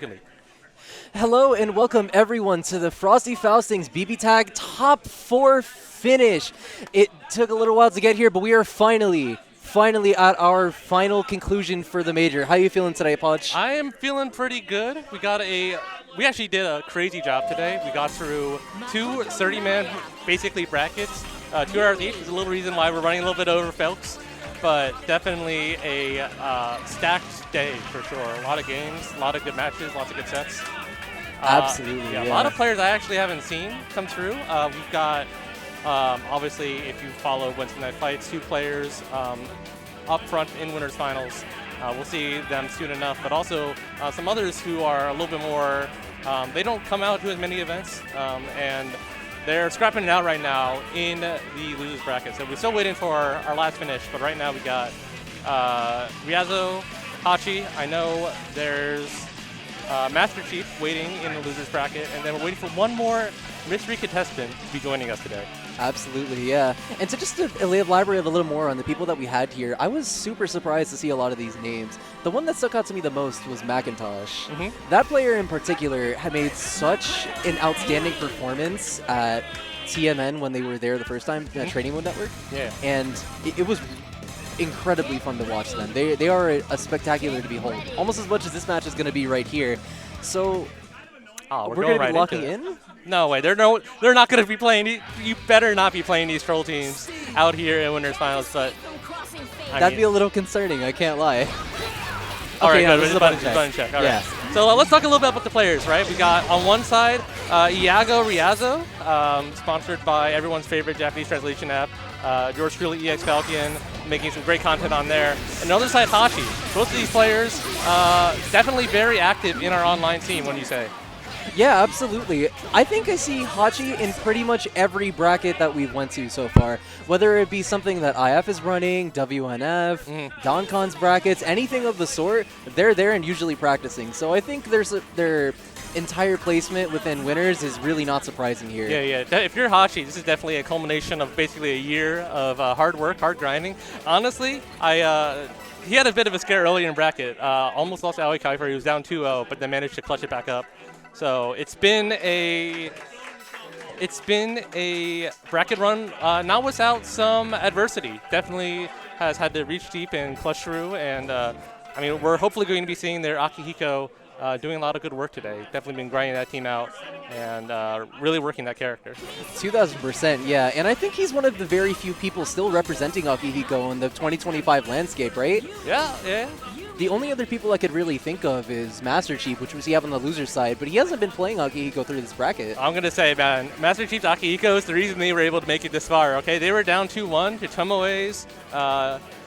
can leave. Hello and welcome everyone to the Frosty Faustings BB Tag Top 4 finish. It took a little while to get here, but we are finally at our final conclusion for the major. How are you feeling today, Podge? I am feeling pretty good. We actually did a crazy job today. We got through two 30-man basically brackets, 2 hours each. There's a little reason why we're running a little bit over folks, but definitely a stacked day for sure. A lot of games, a lot of good matches, lots of good sets. Absolutely, yeah. A lot of players I actually haven't seen come through. We've got, obviously, if you follow Wednesday Night Fights, 2 players up front in winners finals. We'll see them soon enough, but also some others who are a little bit more, they don't come out to as many events, and they're scrapping it out right now in the losers bracket. So we're still waiting for our last finish, but right now we got Ryazo, Hachi. I know there's Master Chief waiting in the losers bracket, and then we're waiting for one more mystery contestant to be joining us today. Absolutely, yeah. And to just elaborate a little more on the people that we had here, I was super surprised to see a lot of these names. The one that stuck out to me the most was Macintosh. That player in particular had made such an outstanding performance at TMN when they were there the first time, Training Mode Network. Yeah. And it was incredibly fun to watch them. They are a spectacular to behold, almost as much as this match is going to be right here. So we're going to right be locking in? No way. They're not going to be playing. You better not be playing these troll teams out here in winners finals. But that'd be a little concerning. I can't lie. All right, no, good. this is a button check. All right. So let's talk a little bit about the players, right? We got on one side Iago Ryazo, sponsored by everyone's favorite Japanese translation app, yours truly EX Falcon, making some great content on there. And the other side, Hachi. Both of these players definitely very active in our online scene, what do you say? Yeah, absolutely. I think I see Hachi in pretty much every bracket that we've went to so far, whether it be something that IF is running, WNF, DonCon's brackets, anything of the sort, they're there and usually practicing. So I think their entire placement within winners is really not surprising here. Yeah. If you're Hachi, this is definitely a culmination of basically a year of hard work, hard grinding. Honestly, he had a bit of a scare earlier in bracket. Almost lost to Aoi Kaifer. He was down 2-0, but then managed to clutch it back up. So it's been a bracket run, not without some adversity. Definitely has had to reach deep and clutch through. And I mean, we're hopefully going to be seeing their Akihiko doing a lot of good work today. Definitely been grinding that team out and really working that character. 2000%, yeah. And I think he's one of the very few people still representing Akihiko in the 2025 landscape, right? Yeah. The only other people I could really think of is Master Chief, which we have on the loser side, but he hasn't been playing Akihiko through this bracket. I'm going to say, man, Master Chief's Akihiko is the reason they were able to make it this far, okay? They were down 2-1 to Tomoe's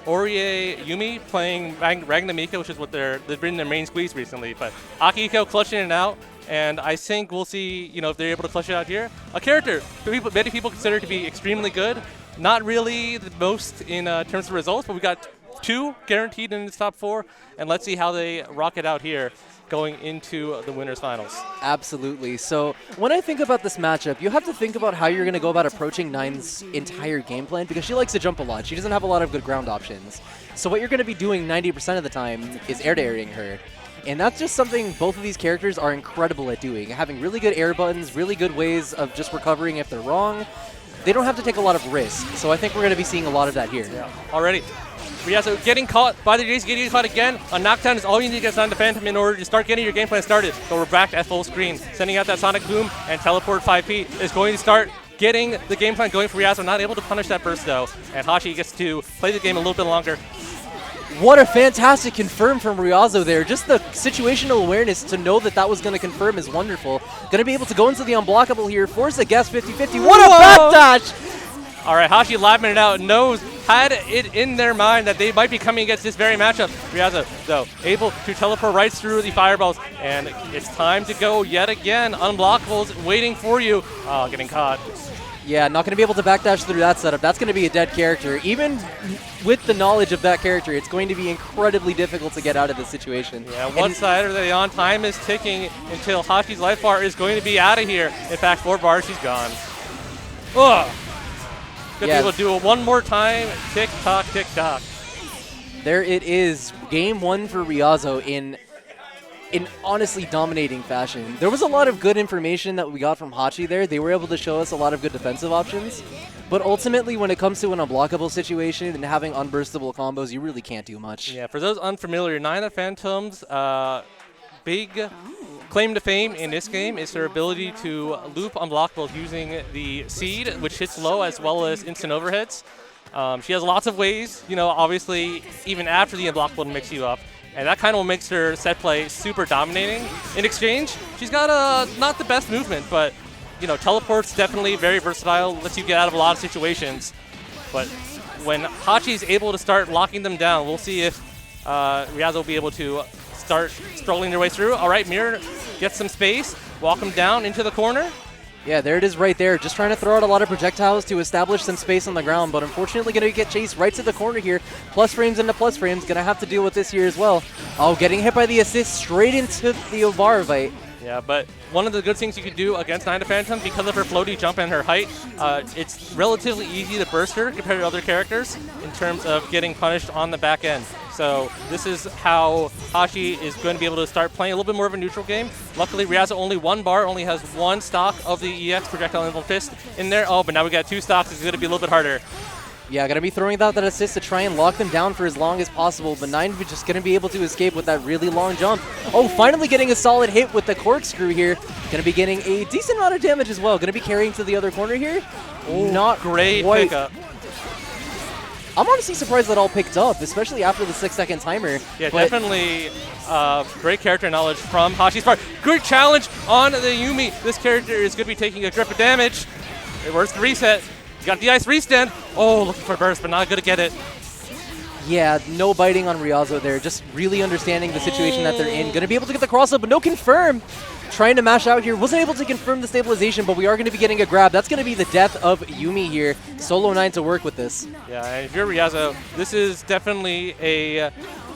Orie Yumi playing Ragnamika, which is what they've been their main squeeze recently, but Akihiko clutching it out, and I think we'll see, if they're able to clutch it out here. A character many people consider to be extremely good, not really the most in terms of results, but we got 2 guaranteed in the top 4, and let's see how they rock it out here going into the winners finals. Absolutely. So when I think about this matchup, you have to think about how you're going to go about approaching Nine's entire game plan, because she likes to jump a lot. She doesn't have a lot of good ground options. So what you're going to be doing 90% of the time is air-to-airing her. And that's just something both of these characters are incredible at doing, having really good air buttons, really good ways of just recovering if they're wrong. They don't have to take a lot of risk. So I think we're going to be seeing a lot of that here. Yeah. Already. Ryazo getting caught by the Jace, getting caught again. A knockdown is all you need to get on the Phantom in order to start getting your game plan started. But we're back at full screen. Sending out that Sonic Boom and Teleport 5P is going to start getting the game plan going for Ryazo. Not able to punish that burst though. And Hachi gets to play the game a little bit longer. What a fantastic confirm from Ryazo there. Just the situational awareness to know that that was going to confirm is wonderful. Going to be able to go into the unblockable here, force a guess 50-50. What a backdash! All right, Hachi livening it out, had it in their mind that they might be coming against this very matchup. Ryazo, though, able to teleport right through the fireballs, and it's time to go yet again. Unblockables waiting for you. Oh, getting caught. Yeah, not going to be able to backdash through that setup. That's going to be a dead character. Even with the knowledge of that character, it's going to be incredibly difficult to get out of this situation. Yeah, one side of the on time is ticking until Hachi's life bar is going to be out of here. In fact, 4 bars, she's gone. Ugh. Gonna be able to do it one more time. Tick tock, tick tock. There it is. Game 1 for Ryazo in in honestly dominating fashion. There was a lot of good information that we got from Hachi there. They were able to show us a lot of good defensive options. But ultimately, when it comes to an unblockable situation and having unburstable combos, you really can't do much. Yeah, for those unfamiliar, Nine of Phantoms, big claim to fame in this game is her ability to loop unblockables using the Seed, which hits low, as well as instant overheads. She has lots of ways, obviously, even after the unblockable to mix you up. And that kind of makes her set play super dominating. In exchange, she's got not the best movement, but teleport's definitely very versatile, lets you get out of a lot of situations. But when Hachi's able to start locking them down, we'll see if Ryazo will be able to start strolling their way through. All right, Mirror gets some space, walk him down into the corner. Yeah, there it is right there. Just trying to throw out a lot of projectiles to establish some space on the ground, but unfortunately going to get chased right to the corner here. Plus frames into plus frames. Going to have to deal with this here as well. Oh, getting hit by the assist straight into the Ovarovite. Yeah, but one of the good things you could do against Nine of Phantom, because of her floaty jump and her height, it's relatively easy to burst her compared to other characters in terms of getting punished on the back end. So this is how Hachi is going to be able to start playing a little bit more of a neutral game. Luckily, Ryazo only one bar, only has one stock of the EX projectile invuln fist in there. Oh, but now we got two stocks. It's going to be a little bit harder. Yeah, going to be throwing out that assist to try and lock them down for as long as possible, but Nine is just going to be able to escape with that really long jump. Oh, finally getting a solid hit with the corkscrew here. Going to be getting a decent amount of damage as well. Going to be carrying to the other corner here. Oh, not great quite. pickup. I'm honestly surprised that all picked up, especially after the 6-second timer. Yeah, definitely great character knowledge from Hachi's part. Good challenge on the Yumi. This character is going to be taking a grip of damage. Where's the reset? You got the ice restand. Oh, looking for burst, but not going to get it. Yeah, no biting on Ryazo there. Just really understanding the situation that they're in. Going to be able to get the cross up, but no confirm. Trying to mash out here. Wasn't able to confirm the stabilization, but we are going to be getting a grab. That's going to be the death of Yumi here. Solo 9 to work with this. Yeah, and if you're Ryazo, this is definitely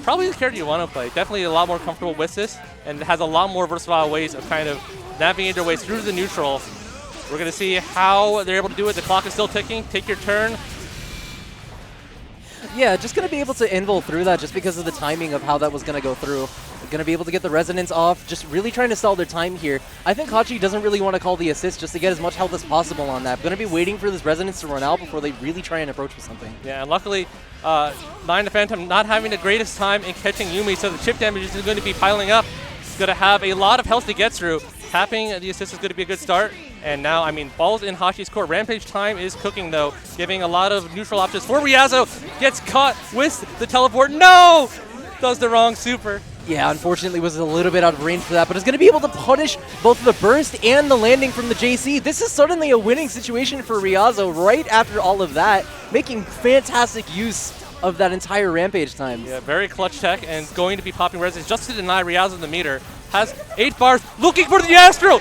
probably the character you want to play. Definitely a lot more comfortable with this, and has a lot more versatile ways of kind of navigating their way through the neutral. We're going to see how they're able to do it. The clock is still ticking. Take your turn. Yeah, just going to be able to invul through that just because of the timing of how that was going to go through. Going to be able to get the resonance off, just really trying to stall their time here. I think Hachi doesn't really want to call the assist just to get as much health as possible on that. Going to be waiting for this resonance to run out before they really try and approach with something. Yeah, and luckily, Nine of Phantom not having the greatest time in catching Yumi, so the chip damage is going to be piling up. It's going to have a lot of health to get through. Tapping the assist is going to be a good start. And now, I mean, ball's in Hachi's court. Rampage time is cooking, though, giving a lot of neutral options for Ryazo. Gets caught with the teleport. No! Does the wrong super. Yeah, unfortunately was a little bit out of range for that, but it's going to be able to punish both the burst and the landing from the JC. This is suddenly a winning situation for Ryazo right after all of that, making fantastic use of that entire Rampage time. Yeah, very clutch tech, and going to be popping resonance just to deny Ryazo the meter. Has 8 bars, looking for the Astro!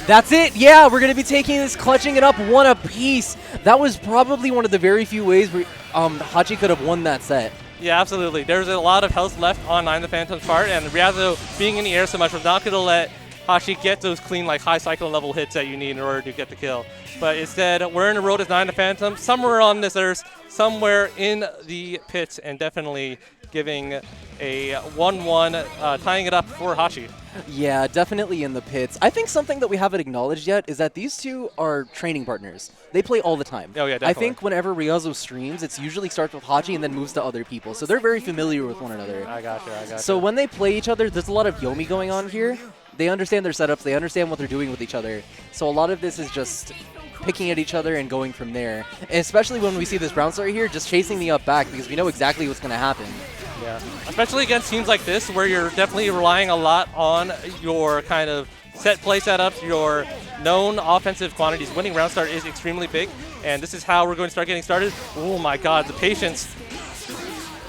That's it. Yeah, we're going to be taking this, clutching it up one apiece. That was probably one of the very few ways where Hachi could have won that set. Yeah, absolutely. There's a lot of health left on Nine the Phantom's part, and Ryazo being in the air so much was not going to let Hachi get those clean, like, high cycle level hits that you need in order to get the kill. But instead, we're in a road as Nine the Phantom, somewhere on this earth, somewhere in the pits, and definitely giving a 1-1, tying it up for Hachi. Yeah, definitely in the pits. I think something that we haven't acknowledged yet is that these two are training partners. They play all the time. Oh, yeah, definitely. I think whenever Ryazo streams, it usually starts with Hachi and then moves to other people. So they're very familiar with one another. I gotcha. So when they play each other, there's a lot of Yomi going on here. They understand their setups. They understand what they're doing with each other. So a lot of this is just picking at each other and going from there. And especially when we see this brown star here, just chasing the up back because we know exactly what's going to happen. Yeah, especially against teams like this where you're definitely relying a lot on your kind of set play setups, your known offensive quantities. Winning round start is extremely big, and this is how we're going to start getting started. Oh my god, the patience.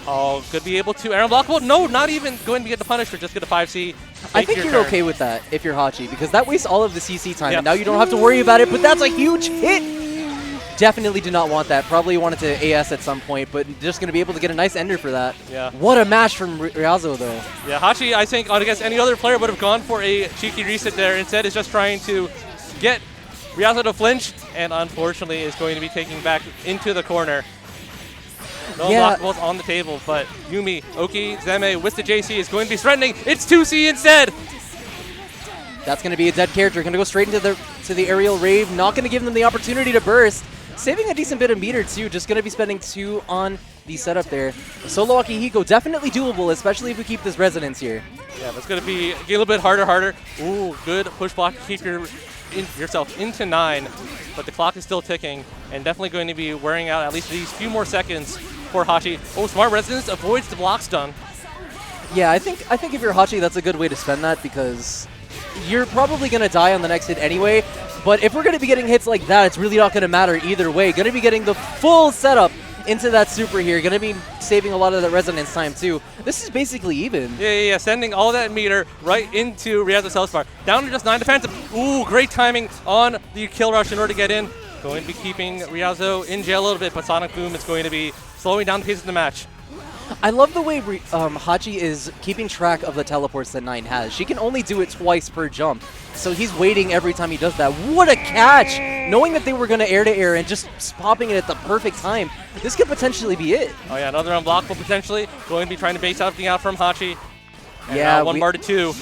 Oh, could be able to air unblockable. No, not even going to get the punish, but just get a 5C. I think you're okay with that if you're Hachi, because that wastes all of the CC time, and now you don't have to worry about it, but that's a huge hit! Definitely do not want that. Probably wanted to AS at some point, but just going to be able to get a nice ender for that. Yeah. What a match from Ryazo, though. Yeah, Hachi, I think, against any other player would have gone for a cheeky reset there. Instead, is just trying to get Ryazo to flinch, and unfortunately is going to be taking back into the corner. No Yeah. unblockables on the table, but Yumi, Oki, Zeme with the JC is going to be threatening. It's 2C instead. That's going to be a dead character. Going to go straight into the aerial rave. Not going to give them the opportunity to burst. Saving a decent bit of meter too. Just going to be spending 2 on the setup there. Solo Akihiko definitely doable, especially if we keep this resonance here. Yeah, that's going to be a little bit harder. Ooh, good push block to keep yourself into 9, but the clock is still ticking and definitely going to be wearing out at least these few more seconds for Hachi. Oh, smart resonance avoids the block stun. Yeah, I think if you're Hachi, that's a good way to spend that because you're probably going to die on the next hit anyway. But if we're going to be getting hits like that, it's really not going to matter either way. Going to be getting the full setup into that super here. Going to be saving a lot of the resonance time too. This is basically even. Yeah. Sending all that meter right into Ryazo's health bar. Down to just 9 defensive. Ooh, great timing on the kill rush in order to get in. Going to be keeping Ryazo in jail a little bit, but Sonic Boom is going to be slowing down the pace of the match. I love the way Hachi is keeping track of the teleports that 9 has. She can only do it twice per jump, so he's waiting every time he does that. What a catch! Knowing that they were going to air-to-air and just popping it at the perfect time, this could potentially be it. Oh yeah, another unblockable potentially. Going to be trying to base something out from Hachi. And yeah, 1 bar to 2.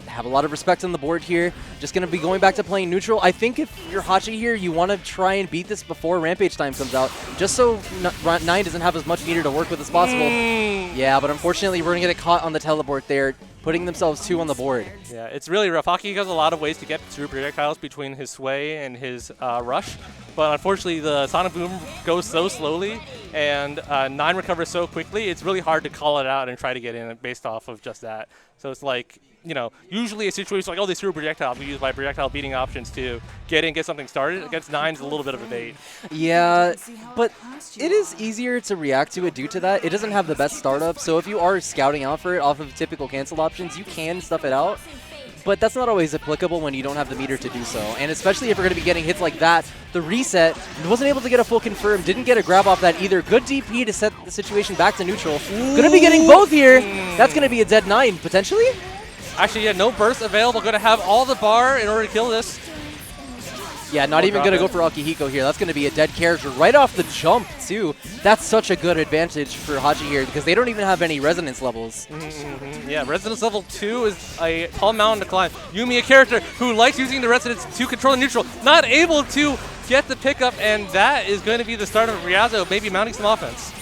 Have a lot of respect on the board here. Just going to be going back to playing neutral. I think if you're Hachi here, you want to try and beat this before Rampage time comes out, just so 9 doesn't have as much meter to work with as possible. Yeah, but unfortunately, we're going to get caught on the teleport there, putting themselves 2 on the board. Yeah, it's really rough. Hachi has a lot of ways to get through projectiles between his sway and his rush, but unfortunately, the Sonic Boom goes so slowly, and 9 recovers so quickly, it's really hard to call it out and try to get in based off of just that. So it's like, you know, usually a situation like, oh, they threw a projectile, we use my projectile beating options to get in, get something started. Against 9's a little bit of a bait. Yeah, but it is easier to react to it due to that. It doesn't have the best startup, so if you are scouting out for it off of typical cancel options, you can stuff it out. But that's not always applicable when you don't have the meter to do so. And especially if you're going to be getting hits like that, the reset, wasn't able to get a full confirm, didn't get a grab off that either. Good DP to set the situation back to neutral. Going to be getting both here. That's going to be a dead 9, potentially? Actually, yeah, no burst available. Going to have all the bar in order to kill this. Yeah, not even going to go for Akihiko here. That's going to be a dead character right off the jump, too. That's such a good advantage for Hachi here because they don't even have any resonance levels. Yeah, resonance level 2 is a tall mountain to climb. Yumi, a character who likes using the resonance to control the neutral, not able to get the pickup, and that is going to be the start of Ryazo maybe mounting some offense.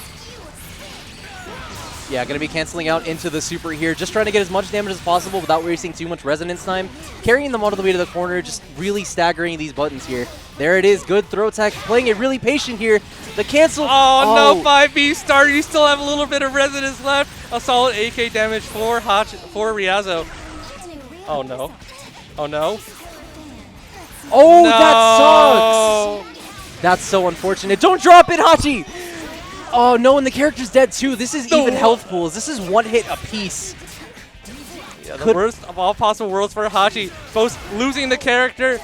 Yeah, going to be canceling out into the super here, just trying to get as much damage as possible without wasting too much resonance time. Carrying them all the way to the corner, just really staggering these buttons here. There it is, good throw tech, playing it really patient here. The cancel. Oh, no, 5B start. You still have a little bit of resonance left. A solid AK damage for Ryazo. Oh, no. Oh, no. Oh, no. that sucks. That's so unfortunate. Don't drop it, Hachi. Oh, no, and the character's dead, too. This is even health pools. This is 1 hit apiece. Yeah, the worst of all possible worlds for Hachi. Both losing the character,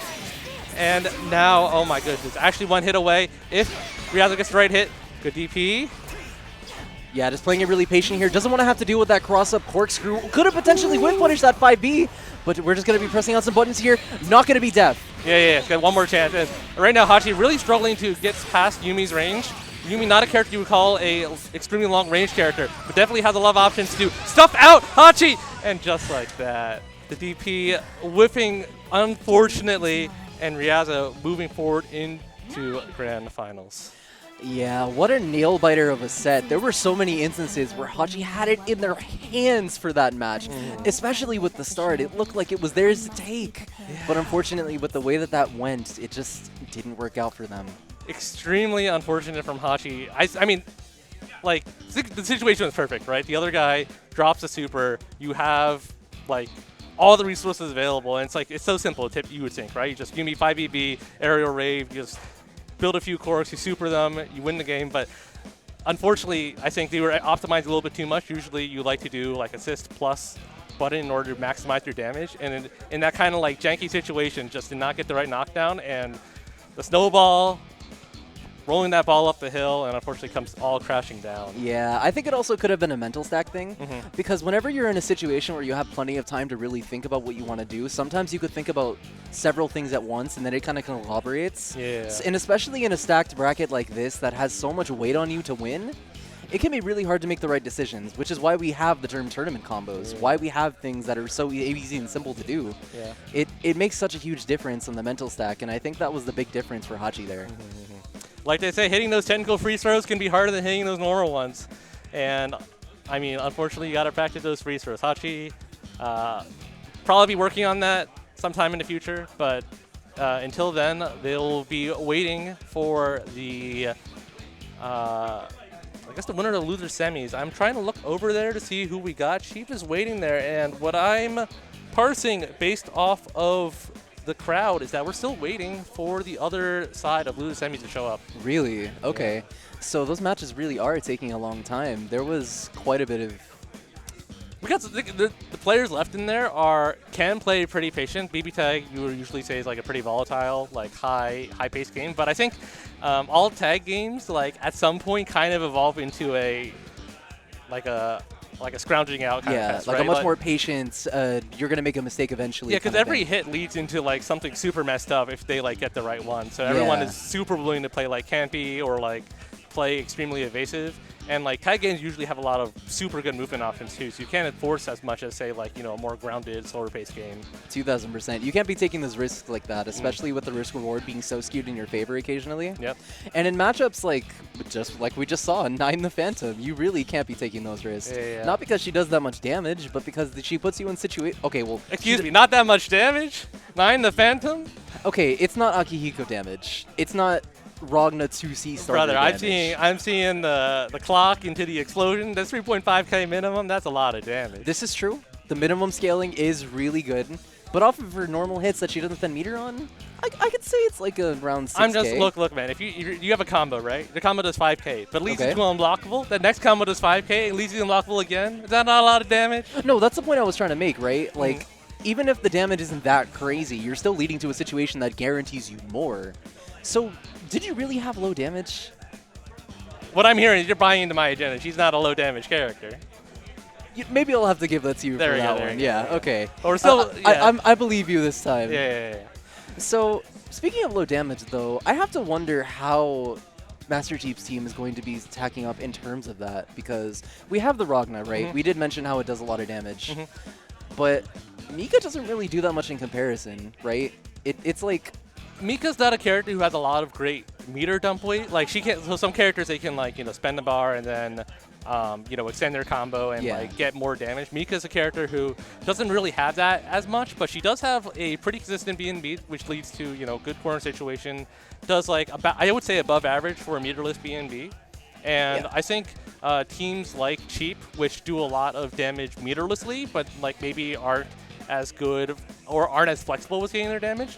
and now, oh my goodness, actually 1 hit away. If Ryazo gets the right hit, good DP. Yeah, just playing it really patient here. Doesn't want to have to deal with that cross-up corkscrew. Could have potentially whip punished that 5B, but we're just going to be pressing on some buttons here. Not going to be death. Yeah, it's got 1 more chance. And right now, Hachi really struggling to get past Yumi's range. Yumi, not a character you would call a extremely long range character, but definitely has a lot of options to stuff out Hachi! And just like that, the DP whipping, unfortunately, and Ryazo moving forward into Grand Finals. Yeah, what a nail-biter of a set. There were so many instances where Hachi had it in their hands for that match, especially with the start. It looked like it was theirs to take, but unfortunately, with the way that went, it just didn't work out for them. Extremely unfortunate from Hachi. I mean, like, the situation was perfect, right? The other guy drops a super. You have, like, all the resources available, and it's so simple, you would think, right? You just give me 5BB, aerial rave, you just build a few cores, you super them, you win the game. But unfortunately, I think they were optimized a little bit too much. Usually you like to do, like, assist plus button in order to maximize your damage. And in that kind of, like, janky situation, just did not get the right knockdown, and the snowball rolling that ball up the hill, and unfortunately comes all crashing down. Yeah, I think it also could have been a mental stack thing, because whenever you're in a situation where you have plenty of time to really think about what you want to do, sometimes you could think about several things at once, and then it kind of collaborates. Yeah. And especially in a stacked bracket like this that has so much weight on you to win, it can be really hard to make the right decisions, which is why we have the term tournament combos, why we have things that are so easy and simple to do. Yeah. It makes such a huge difference on the mental stack, and I think that was the big difference for Hachi there. Like they say, hitting those technical free throws can be harder than hitting those normal ones. And, I mean, unfortunately, you got to practice those free throws. Hachi probably be working on that sometime in the future, but until then, they'll be waiting for the, I guess the winner of the loser semis. I'm trying to look over there to see who we got. Sheep is waiting there, and what I'm parsing based off of the crowd is that we're still waiting for the other side of loser semis to show up. Really? Okay. So those matches really are taking a long time. There was quite a bit of... Because the players left in there can play pretty patient. BB Tag, you would usually say, is like a pretty volatile, like high-paced game. But I think all tag games, like at some point, kind of evolve into a scrounging out kind of fest, like right? a much more patient, you're going to make a mistake eventually. Yeah, because every hit leads into like something super messed up if they like get the right one. So everyone is super willing to play like campy or like play extremely evasive. And like tag games usually have a lot of super good movement options too, so you can't enforce as much as say like a more grounded, slower paced game. 2000%. You can't be taking those risks like that, especially with the risk reward being so skewed in your favor occasionally. Yep. And in matchups like we just saw, Nine the Phantom, you really can't be taking those risks. Yeah. Not because she does that much damage, but because she puts you in situation. Okay, well. Excuse me, not that much damage. Nine the Phantom. Okay, it's not Akihiko damage. It's not Ragna 2C starter Brother, damage. I'm seeing the clock into the explosion. That's 3.5k minimum. That's a lot of damage. This is true. The minimum scaling is really good, but off of her normal hits that she doesn't spend meter on, I could say it's like around 6k. I'm just look, man. If you have a combo, right? The combo does 5k, but leads you to unblockable. The next combo does 5k, it leads you to unblockable again. Is that not a lot of damage? No, that's the point I was trying to make, right? Like, even if the damage isn't that crazy, you're still leading to a situation that guarantees you more. So, did you really have low damage? What I'm hearing is you're buying into my agenda. She's not a low damage character. Maybe I'll have to give that to you for that one. Yeah, okay. But we're still, I believe you this time. Yeah. So, speaking of low damage, though, I have to wonder how Master Chief's team is going to be stacking up in terms of that, because we have the Ragna, right? We did mention how it does a lot of damage, but Mika doesn't really do that much in comparison, right? It's like... Mika's not a character who has a lot of great meter dump weight. Like she can, so some characters they can like spend the bar and then extend their combo and like get more damage. Mika's a character who doesn't really have that as much, but she does have a pretty consistent B&B, which leads to good corner situation. Does like about I would say above average for a meterless B&B, and I think teams like Cheap, which do a lot of damage meterlessly, but like maybe aren't as good or aren't as flexible with getting their damage.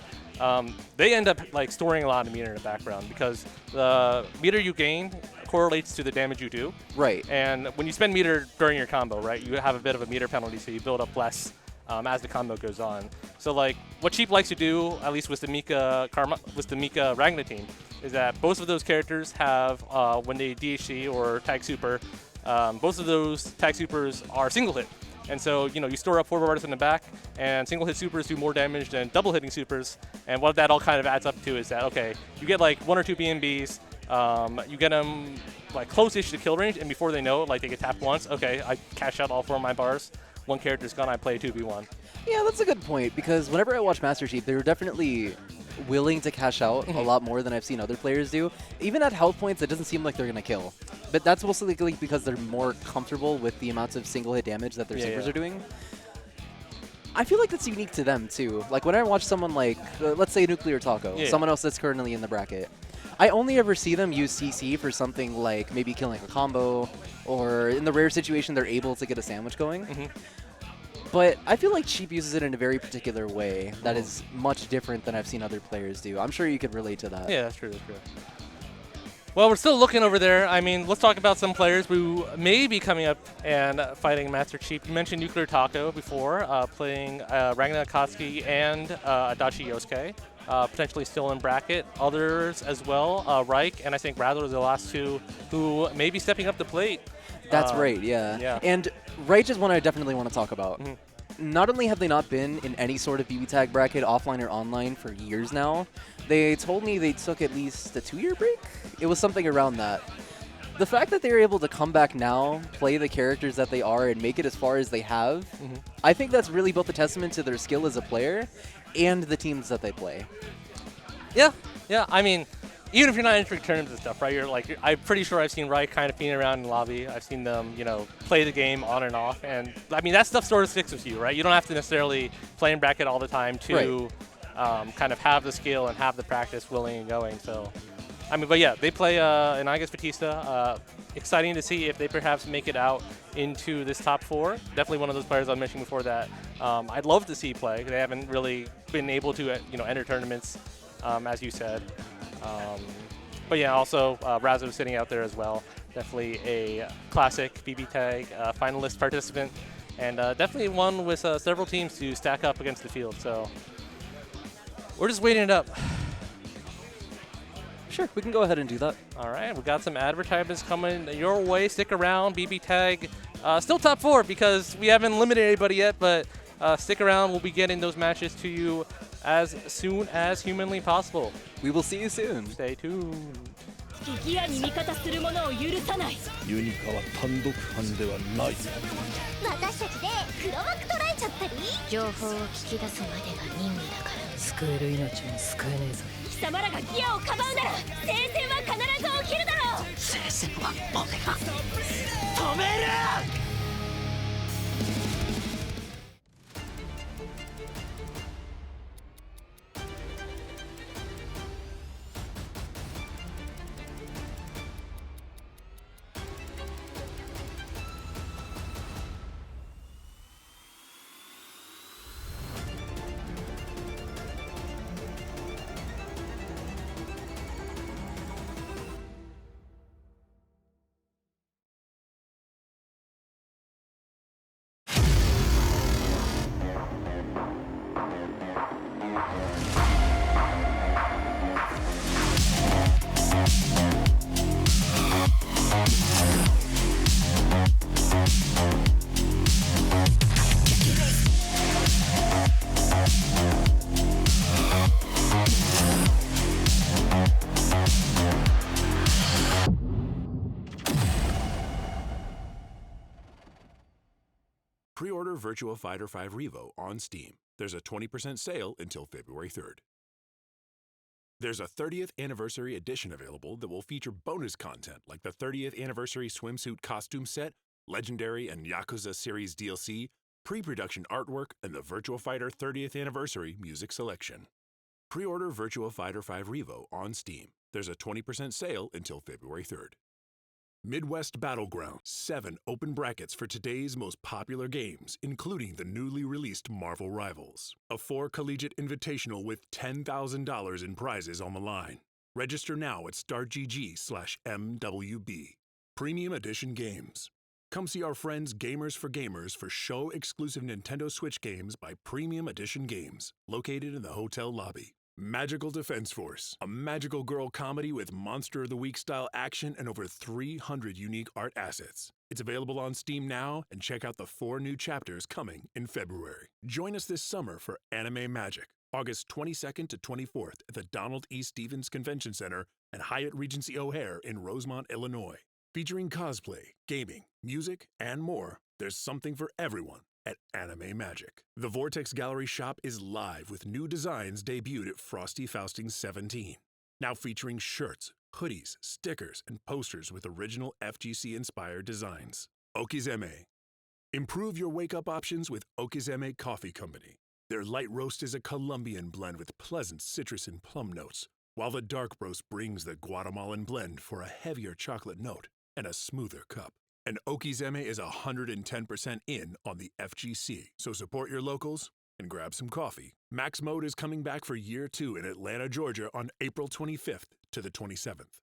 They end up like storing a lot of meter in the background because the meter you gain correlates to the damage you do. Right. And when you spend meter during your combo, right, you have a bit of a meter penalty, so you build up less as the combo goes on. So like what Cheap likes to do, at least with the Mika Ragna team, is that both of those characters have when they DHC or tag super, both of those tag supers are single hit. And so, you store up forward artists in the back, and single-hit supers do more damage than double-hitting supers. And what that all kind of adds up to is that, okay, you get like 1 or 2 B&Bs, you get them like close-ish to kill range, and before they know it, like they get tapped once, okay, I cash out all 4 of my bars, one character's gone, I play a 2v1. Yeah, that's a good point, because whenever I watch Master Chief, they were definitely willing to cash out a lot more than I've seen other players do. Even at health points, it doesn't seem like they're going to kill. But that's mostly because they're more comfortable with the amounts of single-hit damage that their supers are doing. I feel like that's unique to them, too. Like, when I watch someone like, let's say Nuclear Taco, someone else that's currently in the bracket, I only ever see them use CC for something like maybe killing a combo, or in the rare situation they're able to get a sandwich going. But I feel like Cheap uses it in a very particular way that is much different than I've seen other players do. I'm sure you could relate to that. Yeah, that's true. Well, we're still looking over there. I mean, let's talk about some players who may be coming up and fighting Master Chief. You mentioned Nuclear Taco before, playing Ragna Akatsuki and Adachi Yosuke, potentially still in bracket. Others as well, Reich and I think Rattler are the last two who may be stepping up the plate. That's right, yeah. And Reich is one I definitely want to talk about. Not only have they not been in any sort of BB tag bracket, offline or online, for years now, they told me they took at least a 2-year break. It was something around that. The fact that they're able to come back now, play the characters that they are, and make it as far as they have, I think that's really both a testament to their skill as a player and the teams that they play. Yeah, yeah. I mean, even if you're not entering tournaments and stuff, right? I'm pretty sure I've seen Reich kind of being around in the lobby. I've seen them, play the game on and off, and I mean that stuff sort of sticks with you, right? You don't have to necessarily play in bracket all the time to kind of have the skill and have the practice willing and going. So, I mean, but yeah, they play an I guess Batista. Exciting to see if they perhaps make it out into this top 4. Definitely one of those players I mentioned before that I'd love to see play. They haven't really been able to enter tournaments, as you said. But yeah, also Razo sitting out there as well. Definitely a classic BB Tag finalist participant, and definitely one with several teams to stack up against the field. So we're just waiting it up. Sure, we can go ahead and do that. All right, we got some advertisements coming your way. Stick around. BB Tag still top 4 because we haven't eliminated anybody yet, but stick around. We'll be getting those matches to you as soon as humanly possible. We will see you soon. Stay tuned. 敵やに味方する者を許さない。ユニカは単独犯ではない。私たちで黒幕捉えちゃったり、情報を聞き出すまでが任務だから。救える命も救えねえぞ。貴様らがギアをかばうなら、聖戦は必ず起きるだろう。聖戦は俺が止める。Pre-order Virtua Fighter 5 Revo on Steam. There's a 20% sale until February 3rd. There's a 30th anniversary edition available that will feature bonus content like the 30th anniversary swimsuit costume set, Legendary and Yakuza series DLC, pre-production artwork, and the Virtua Fighter 30th anniversary music selection. Pre-order Virtua Fighter 5 Revo on Steam. There's a 20% sale until February 3rd. Midwest Battleground, 7 open brackets for today's most popular games, including the newly released Marvel Rivals. A 4 collegiate invitational with $10,000 in prizes on the line. Register now at startgg/MWB. Premium Edition Games. Come see our friends Gamers for Gamers for show-exclusive Nintendo Switch games by Premium Edition Games, located in the hotel lobby. Magical Defense Force, a magical girl comedy with Monster of the Week style action and over 300 unique art assets. It's available on Steam now, and check out the 4 new chapters coming in February. Join us this summer for Anime Magic, August 22nd to 24th at the Donald E. Stevens Convention Center and Hyatt Regency O'Hare in Rosemont, Illinois. Featuring cosplay, gaming, music, and more, there's something for everyone at Anime Magic. The Vortex Gallery shop is live with new designs debuted at Frosty Faustings 17. Now featuring shirts, hoodies, stickers, and posters with original FGC-inspired designs. Okizeme. Improve your wake-up options with Okizeme Coffee Company. Their light roast is a Colombian blend with pleasant citrus and plum notes, while the dark roast brings the Guatemalan blend for a heavier chocolate note and a smoother cup. And Okizeme is 110% in on the FGC, so support your locals and grab some coffee. Max Mode is coming back for Year 2 in Atlanta, Georgia on April 25th to the 27th.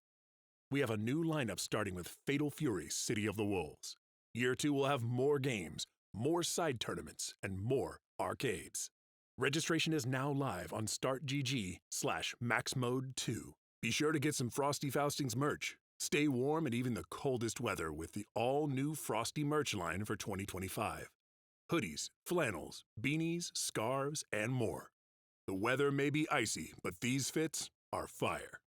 We have a new lineup starting with Fatal Fury City of the Wolves. Year 2 will have more games, more side tournaments, and more arcades. Registration is now live on startgg/maxmode2. Be sure to get some Frosty Faustings merch. Stay warm in even the coldest weather with the all-new Frosty merch line for 2025. Hoodies, flannels, beanies, scarves, and more. The weather may be icy, but these fits are fire.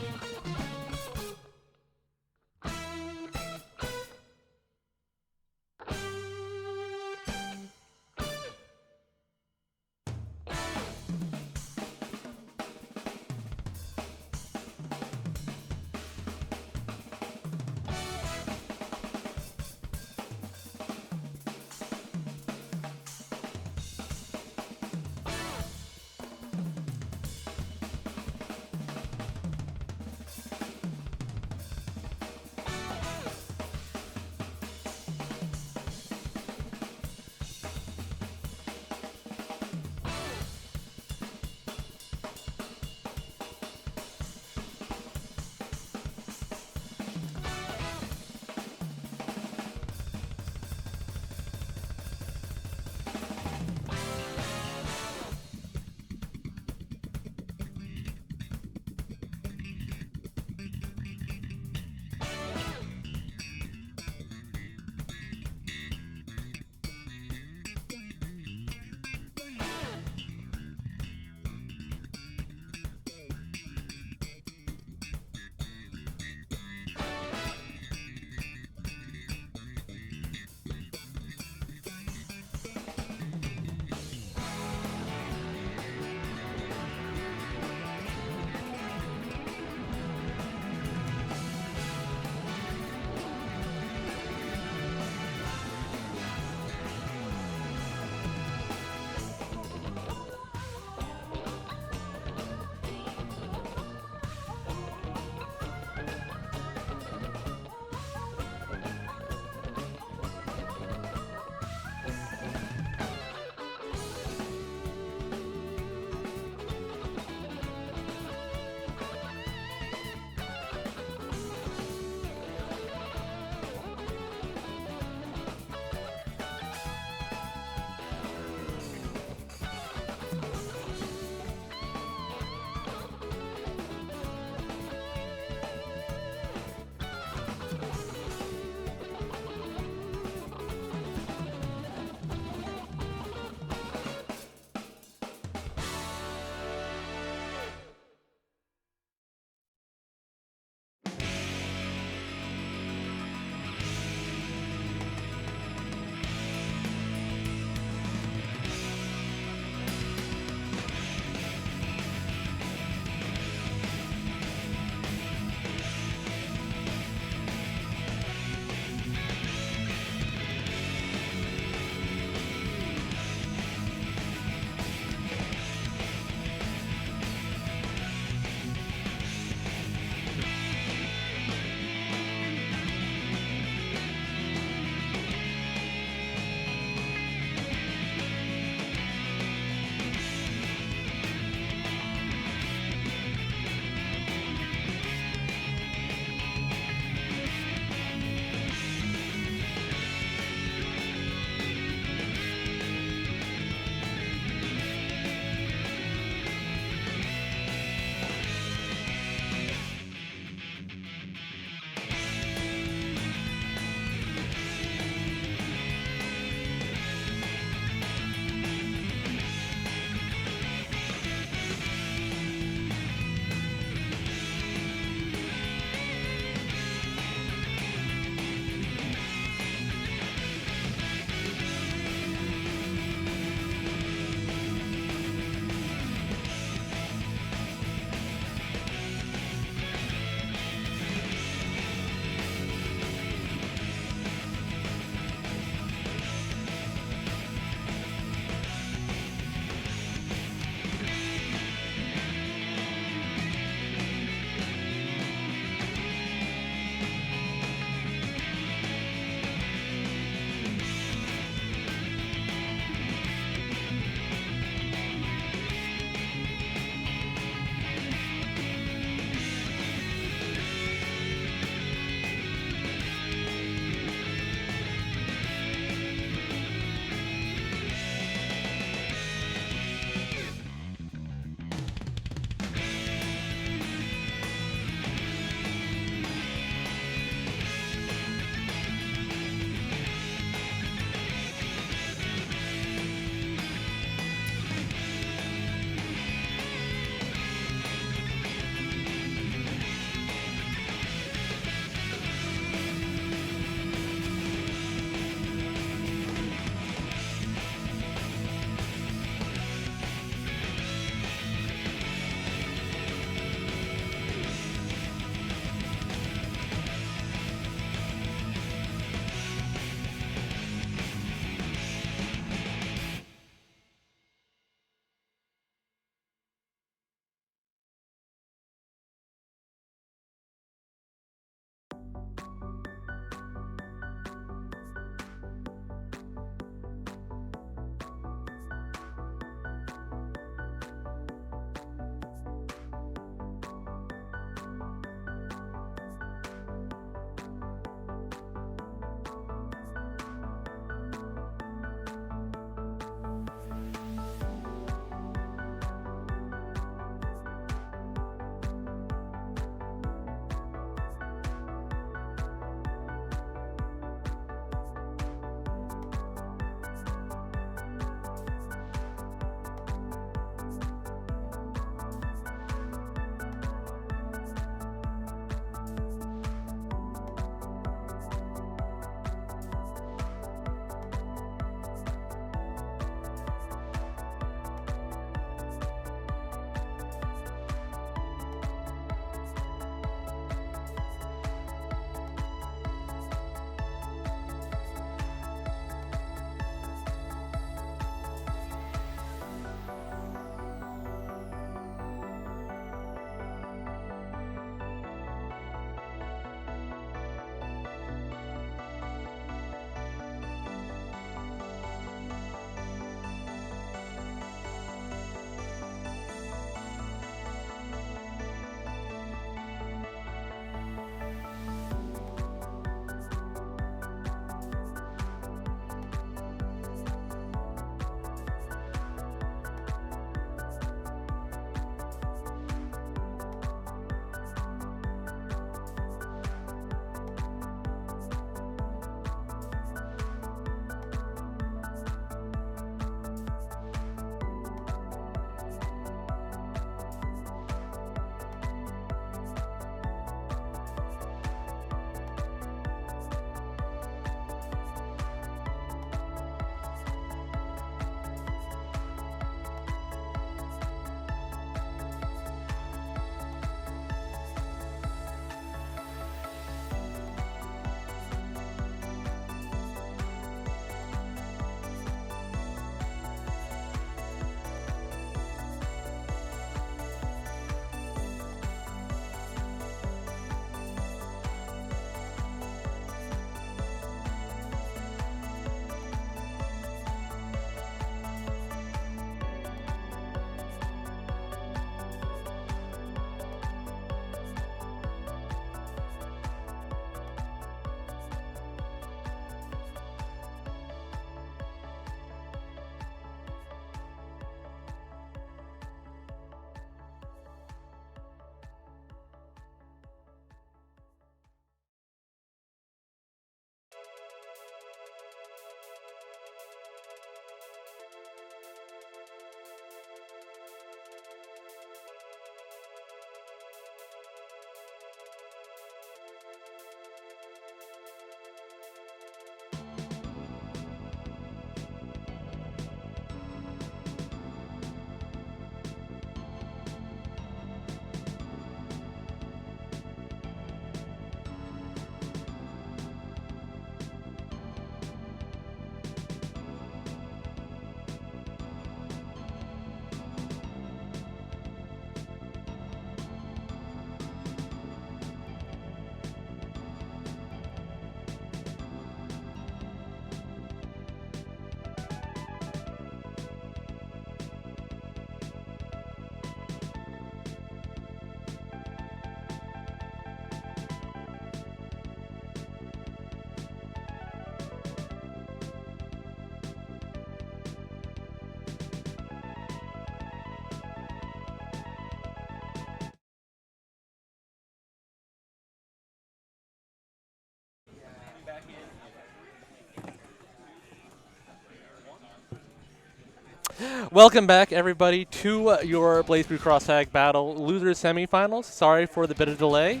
Welcome back, everybody, to your BlazBlue Cross Tag Battle Losers Semifinals. Sorry for the bit of delay.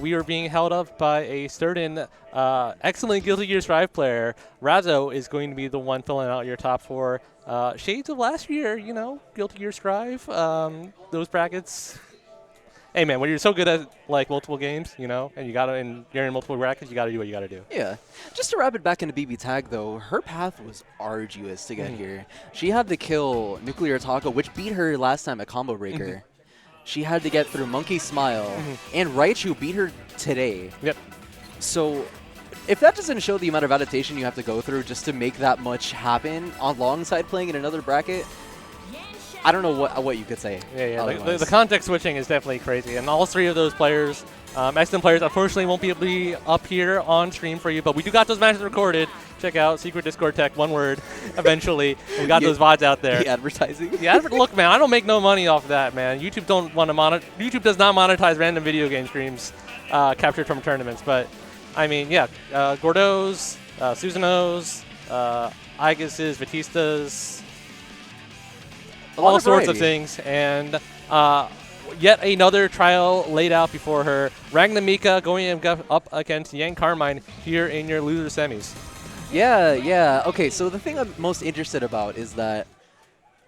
We are being held up by a certain excellent Guilty Gear Strive player. Razzo is going to be the one filling out your top 4. Shades of last year, you know, Guilty Gear Strive, those brackets. Hey man, when you're so good at like multiple games, you know, and you're in multiple brackets, you gotta do what you gotta do. Yeah. Just to wrap it back into BB Tag, though, her path was arduous to get here. She had to kill Nuclear Taco, which beat her last time at Combo Breaker. She had to get through Monkey Smile, and Raichu beat her today. Yep. So if that doesn't show the amount of adaptation you have to go through just to make that much happen alongside playing in another bracket, I don't know what you could say. Yeah. The context switching is definitely crazy, and all 3 of those players, excellent players, unfortunately won't be able to be up here on stream for you, but we do got those matches recorded. Check out Secret Discord Tech, one word, eventually. We got those VODs out there. The advertising. Look, man, I don't make no money off of that, man. YouTube don't want to YouTube does not monetize random video game streams captured from tournaments, but I mean, yeah, Gordo's, Susano's, Igas's, Batista's, all sorts of things, and yet another trial laid out before her. Ragna Mika going up against Yang Carmine here in your loser semis. Yeah. Okay, so the thing I'm most interested about is that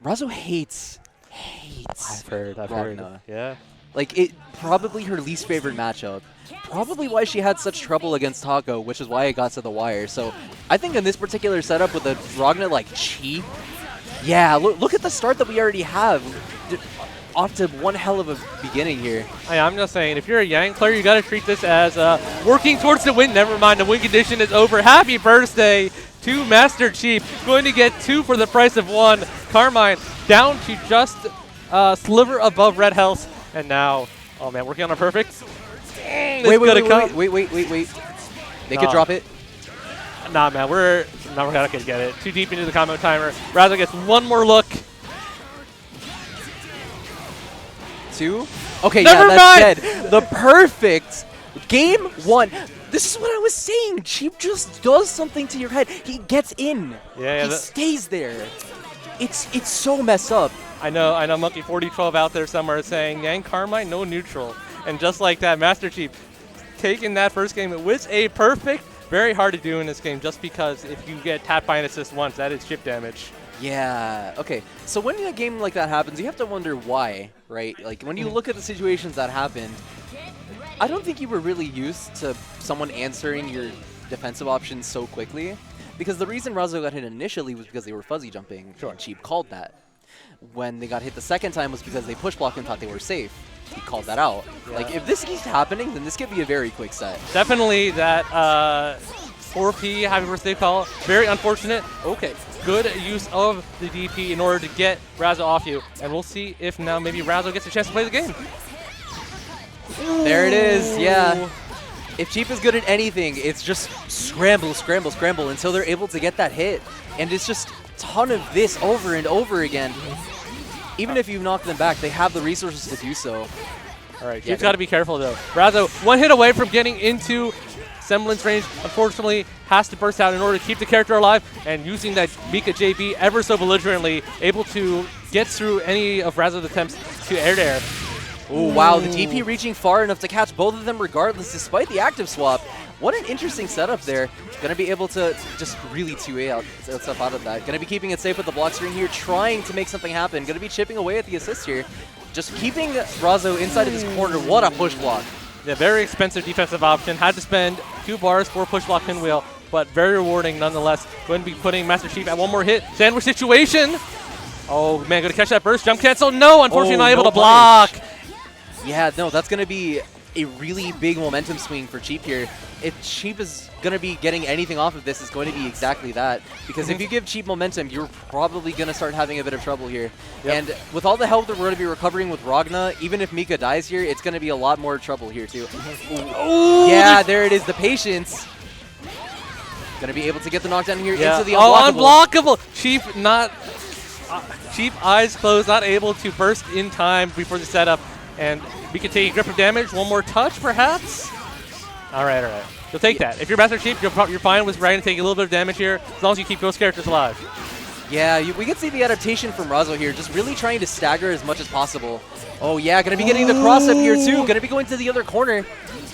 Razzo hates I've heard. Ragna. Yeah. Like, it probably her least favorite matchup. Probably why she had such trouble against Taco, which is why it got to the wire. So I think in this particular setup with the Ragna like Chi, yeah, look at the start that we already have. Off to one hell of a beginning here. I'm just saying, if you're a Yang player, you got to treat this as working towards the win. Never mind, the win condition is over. Happy birthday to Master Chief. Going to get 2 for the price of 1. Carmine down to just a sliver above red health. And now, oh man, working on a perfect. Wait. They could drop it. Nah, man, we're not gonna get it. Too deep into the combo timer. Razzo gets one more look. 2. Okay, Never that's dead. The perfect game 1. This is what I was saying. Cheap just does something to your head. He gets in. Yeah, he stays there. It's so messed up. I know Monkey 4012 out there somewhere saying Yang Carmine, no neutral. And just like that, Master Chief taking that first game with a perfect. Very hard to do in this game just because if you get tapped by an assist once, that is chip damage. Yeah, okay. So when a game like that happens, you have to wonder why, right? Like, when you look at the situations that happened, I don't think you were really used to someone answering your defensive options so quickly. Because the reason Razzo got hit initially was because they were fuzzy jumping. Sure. And Cheap called that. When they got hit the second time was because they push blocked and thought they were safe. He called that out. Yeah. Like, if this keeps happening, then this could be a very quick set. Definitely that 4P happy birthday call. Very unfortunate. Okay. Good use of the DP in order to get Razzo off you. And we'll see if now maybe Razzo gets a chance to play the game. There it is. Yeah. If Cheap is good at anything, it's just scramble until they're able to get that hit. And it's just a ton of this over and over again. Even if you knock them back, they have the resources to do so. All right, Cheap's got to be careful, though. Razzo, one hit away from getting into semblance range. Unfortunately, has to burst out in order to keep the character alive. And using that Mika JB ever so belligerently, able to get through any of Razzo's attempts to air-to-air. Oh, wow, the DP reaching far enough to catch both of them regardless, despite the active swap. What an interesting setup there. Going to be able to just really 2A stuff out of that. Going to be keeping it safe with the block screen here, trying to make something happen. Going to be chipping away at the assist here. Just keeping Razzo inside of his corner. What a push block. Yeah, very expensive defensive option. Had to spend 2 bars for push block pinwheel, but very rewarding nonetheless. Going to be putting Master Chief at one more hit. Sandwich situation. Oh, man, going to catch that burst. Jump cancel. No, unfortunately not able to block. Yeah, no, that's going to be a really big momentum swing for Cheap here. If Cheap is going to be getting anything off of this, it's going to be exactly that. Because if you give Cheap momentum, you're probably going to start having a bit of trouble here. Yep. And with all the help that we're going to be recovering with Ragna, even if Mika dies here, it's going to be a lot more trouble here too. Ooh. Yeah, there it is, the patience. Going to be able to get the knockdown here into the unblockable. Oh, unblockable! Cheap not... Cheap eyes closed, not able to burst in time before the setup. And we can take a grip of damage. One more touch, perhaps? All right. You'll take that. If you're Master Chief, you're fine with Ryan taking a little bit of damage here, as long as you keep those characters alive. Yeah, we can see the adaptation from Razo here, just really trying to stagger as much as possible. Oh yeah, gonna be getting the cross up here too, gonna be going to the other corner.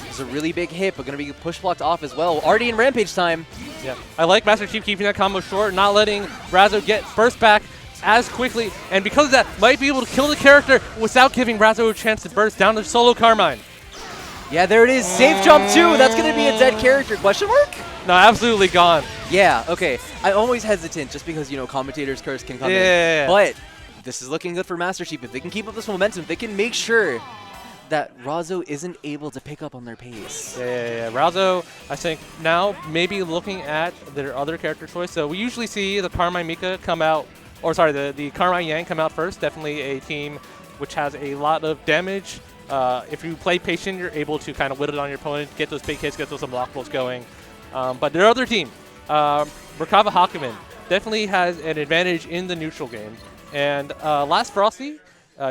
It's a really big hit, but gonna be push blocked off as well. Already in Rampage time. Yeah, I like Master Chief keeping that combo short, not letting Razo get burst back as quickly, and because of that, might be able to kill the character without giving Razo a chance to burst down to solo Carmine. Yeah, there it is. Safe jump too. That's gonna be a dead character. Question mark? No, absolutely gone. Yeah, okay. I'm always hesitant just because, you know, commentators' curse can come Yeah. in. But this is looking good for Master Chief. If they can keep up this momentum, they can make sure that Razo isn't able to pick up on their pace. Yeah. Razo, I think now maybe looking at their other character choice. So we usually see the Carmine Mika come out, or sorry, the Carmine Yang come out first. Definitely a team which has a lot of damage. If you play patient, you're able to kind of whittle on your opponent, get those big hits, get those unblockables going. But their other team, Merkava Hakumen, definitely has an advantage in the neutral game. And last Frosty,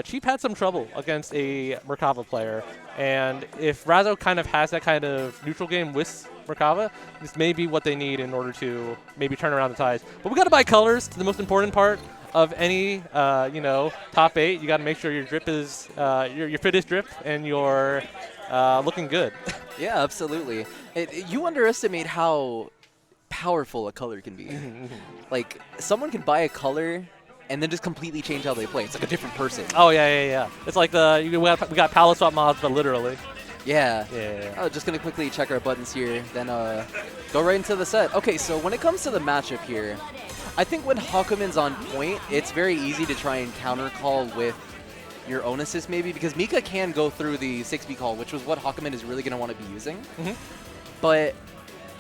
Chief had some trouble against a Merkava player. And if Razo kind of has that kind of neutral game with Merkava, this may be what they need in order to maybe turn around the tides. But we got to buy colors, the most important part of any, you know, top 8. You got to make sure your drip is, your fit is drip and you're looking good. Yeah, absolutely. You underestimate how powerful a color can be. Like, someone can buy a color and then just completely change how they play. It's like a different person. Oh, yeah. It's like we got palette swap mods, but literally. Yeah. Yeah. Just going to quickly check our buttons here, then go right into the set. Okay, so when it comes to the matchup here, I think when Hakumen's on point, it's very easy to try and counter call with your own assist maybe, because Mika can go through the 6B call, which was what Hakumen is really going to want to be using. But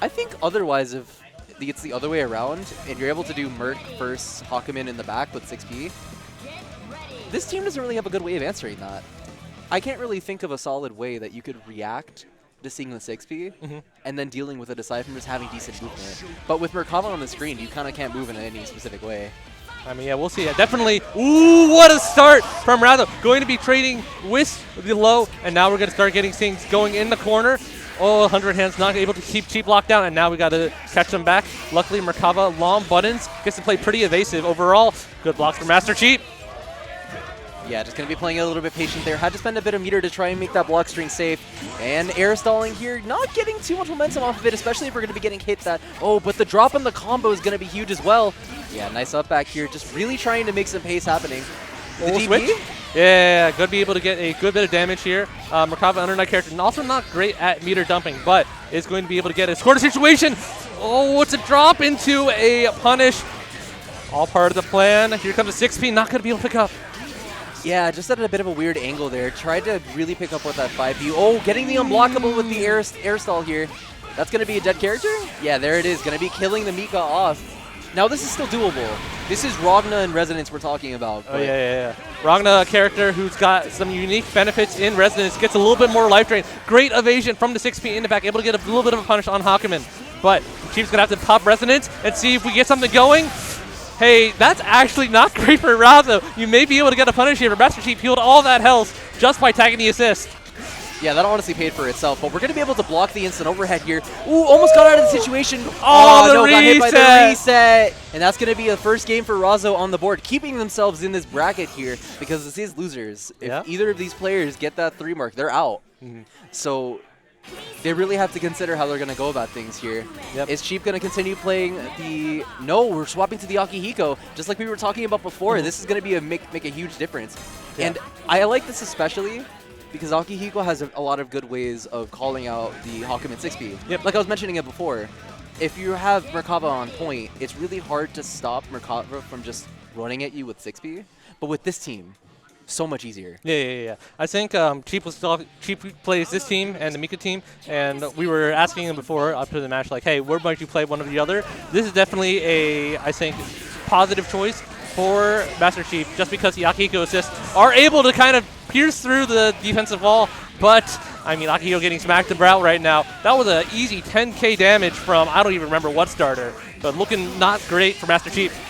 I think otherwise, if it's the other way around, and you're able to do Merc versus Hakumen in the back with 6B, this team doesn't really have a good way of answering that. I can't really think of a solid way that you could react to seeing the 6B and then dealing with it aside from just having decent movement. But with Merkava on the screen, you kind of can't move in any specific way. I mean, yeah, we'll see. Definitely. Ooh, what a start from Razo. Going to be trading with the low, and now we're going to start getting things going in the corner. Oh, 100 hands not able to keep Cheap locked down, and now we got to catch them back. Luckily, Merkava, long buttons, gets to play pretty evasive overall. Good blocks for Master Cheap. Yeah, just going to be playing a little bit patient there. Had to spend a bit of meter to try and make that block string safe. And air stalling here, not getting too much momentum off of it, especially if we're going to be getting hit that. Oh, but the drop in the combo is going to be huge as well. Yeah, nice up back here. Just really trying to make some pace happening. The switch? Yeah, going to be able to get a good bit of damage here. Merkava under night character, and also not great at meter dumping, but is going to be able to get a score situation. Oh, it's a drop into a punish. All part of the plan. Here comes a 6P, not going to be able to pick up. Yeah, just at a bit of a weird angle there. Tried to really pick up with that 5B. Oh, getting the unblockable with the air stall here. That's going to be a dead character? Yeah, there it is. Going to be killing the Mika off. Now, this is still doable. This is Ragna and Resonance we're talking about. Oh, yeah. Ragna, a character who's got some unique benefits in Resonance, gets a little bit more life drain. Great evasion from the 6P in the back, able to get a little bit of a punish on Hakumen. But Chief's going to have to pop Resonance and see if we get something going. Hey, that's actually not great for Razo. You may be able to get a punish here, but Master Chief healed all that health just by tagging the assist. Yeah, that honestly paid for itself, but we're going to be able to block the instant overhead here. Ooh, almost got out of the situation. Oh no, got hit by the reset. And that's going to be a first game for Razo on the board, keeping themselves in this bracket here, because this is losers. If either of these players get that 3 mark, they're out. So they really have to consider how they're going to go about things here. Is Cheap going to continue playing the... No, we're swapping to the Akihiko. Just like we were talking about before, this is going to be make a huge difference. And I like this especially because Akihiko has a lot of good ways of calling out the Hakumen 6B. Like I was mentioning it before, if you have Merkava on point, it's really hard to stop Merkava from just running at you with 6B. But with this team, so much easier. Yeah. I think Cheap plays this team and the Mika team, and we were asking him before up to the match, like, hey, where might you play one or the other? This is definitely a, I think, positive choice for Master Chief, just because the Akihiko assists are able to kind of pierce through the defensive wall. But, I mean, Akihiko getting smacked about right now. That was an easy 10k damage from, I don't even remember what starter, but looking not great for Master Chief.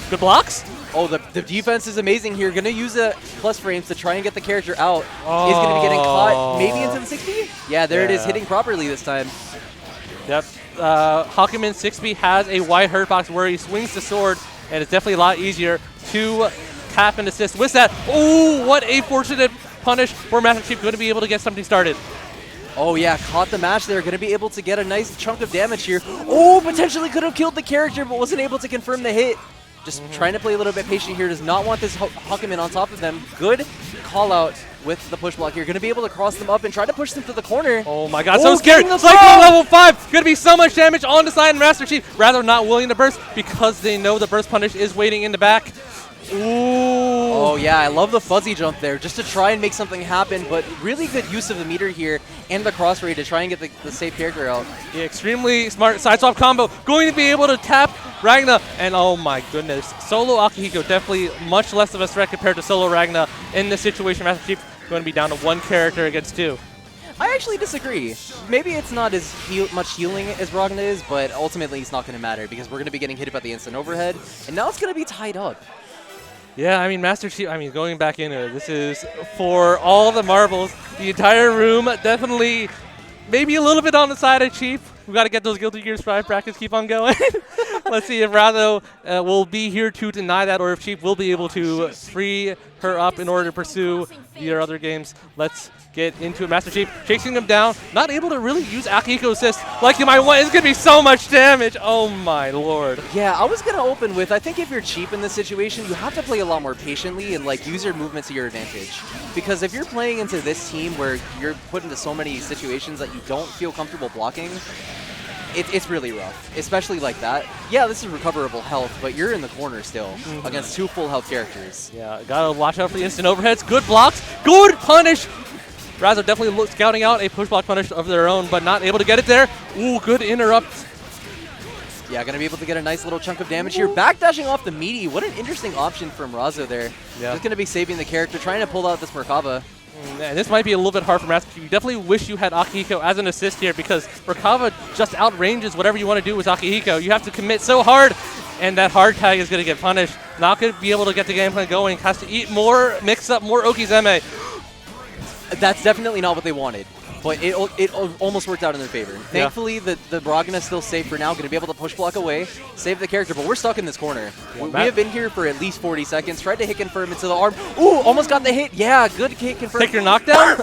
Good blocks? Oh, the defense is amazing here. Going to use the plus frames to try and get the character out. Is going to be getting caught maybe into the 6B? Yeah, there it is, hitting properly this time. Hakumen 6B has a wide hurt box where he swings the sword and it's definitely a lot easier to tap and assist with that. Oh, what a fortunate punish for Master Chief, going to be able to get something started. Oh yeah, caught the match there. Going to be able to get a nice chunk of damage here. Oh, potentially could have killed the character, but wasn't able to confirm the hit. Just trying to play a little bit patient here. Does not want this Hakumen on top of them. Good call out with the push block here. Going to be able to cross them up and try to push them to the corner. Oh my god, so getting scary. the Cyclone throw! level 5. Going to be so much damage on the side of Master Chief. Rather not willing to burst because they know the burst punish is waiting in the back. Ooh. Oh yeah, I love the fuzzy jump there just to try and make something happen, but really good use of the meter here and the cross ray to try and get the safe character out. Yeah, extremely smart side swap combo. Going to be able to tap Ragna, and oh my goodness, solo Akihiko definitely much less of a threat compared to solo Ragna in this situation. Master Chief going to be down to 1 character against 2. I actually disagree. Maybe it's not as much healing as Ragna is, but ultimately it's not going to matter because we're going to be getting hit by the instant overhead, and now it's going to be tied up. Yeah, I mean, Master Chief, going back into it, this is for all the marbles. The entire room definitely maybe a little bit on the side of Chief. We've got to get those Guilty Gears 5 brackets keep on going. Let's see if Razo will be here to deny that or if Chief will be able to free her up in order to pursue the other games. Let's get into it. Master Chief chasing him down, not able to really use Akihiko assist like you might want. It's going to be so much damage. Oh my lord. Yeah, I was going to open with, I think if you're cheap in this situation, you have to play a lot more patiently and like use your movement to your advantage. Because if you're playing into this team where you're put into so many situations that you don't feel comfortable blocking, it's really rough, especially like that. Yeah, this is recoverable health, but you're in the corner still against 2 full health characters. Yeah, gotta watch out for the instant overheads. Good blocks, good punish. Razo definitely scouting out a push block punish of their own, but not able to get it there. Ooh, good interrupt. Yeah, going to be able to get a nice little chunk of damage here. Backdashing off the meaty. What an interesting option from Razo there. Yeah. Just going to be saving the character, trying to pull out this Merkava. And this might be a little bit hard for Master Chief. You definitely wish you had Akihiko as an assist here because Merkava just outranges whatever you want to do with Akihiko. You have to commit so hard, and that hard tag is going to get punished. Not going to be able to get the game plan going. Has to eat more, mix up more Okizeme. That's definitely not what they wanted, but it almost worked out in their favor. Thankfully, the Ragna is still safe for now, going to be able to push block away, save the character, but we're stuck in this corner. Yeah, we have been here for at least 40 seconds, tried to hit confirm into the arm. Ooh, almost got the hit. Yeah, good hit confirm. Take your knockdown.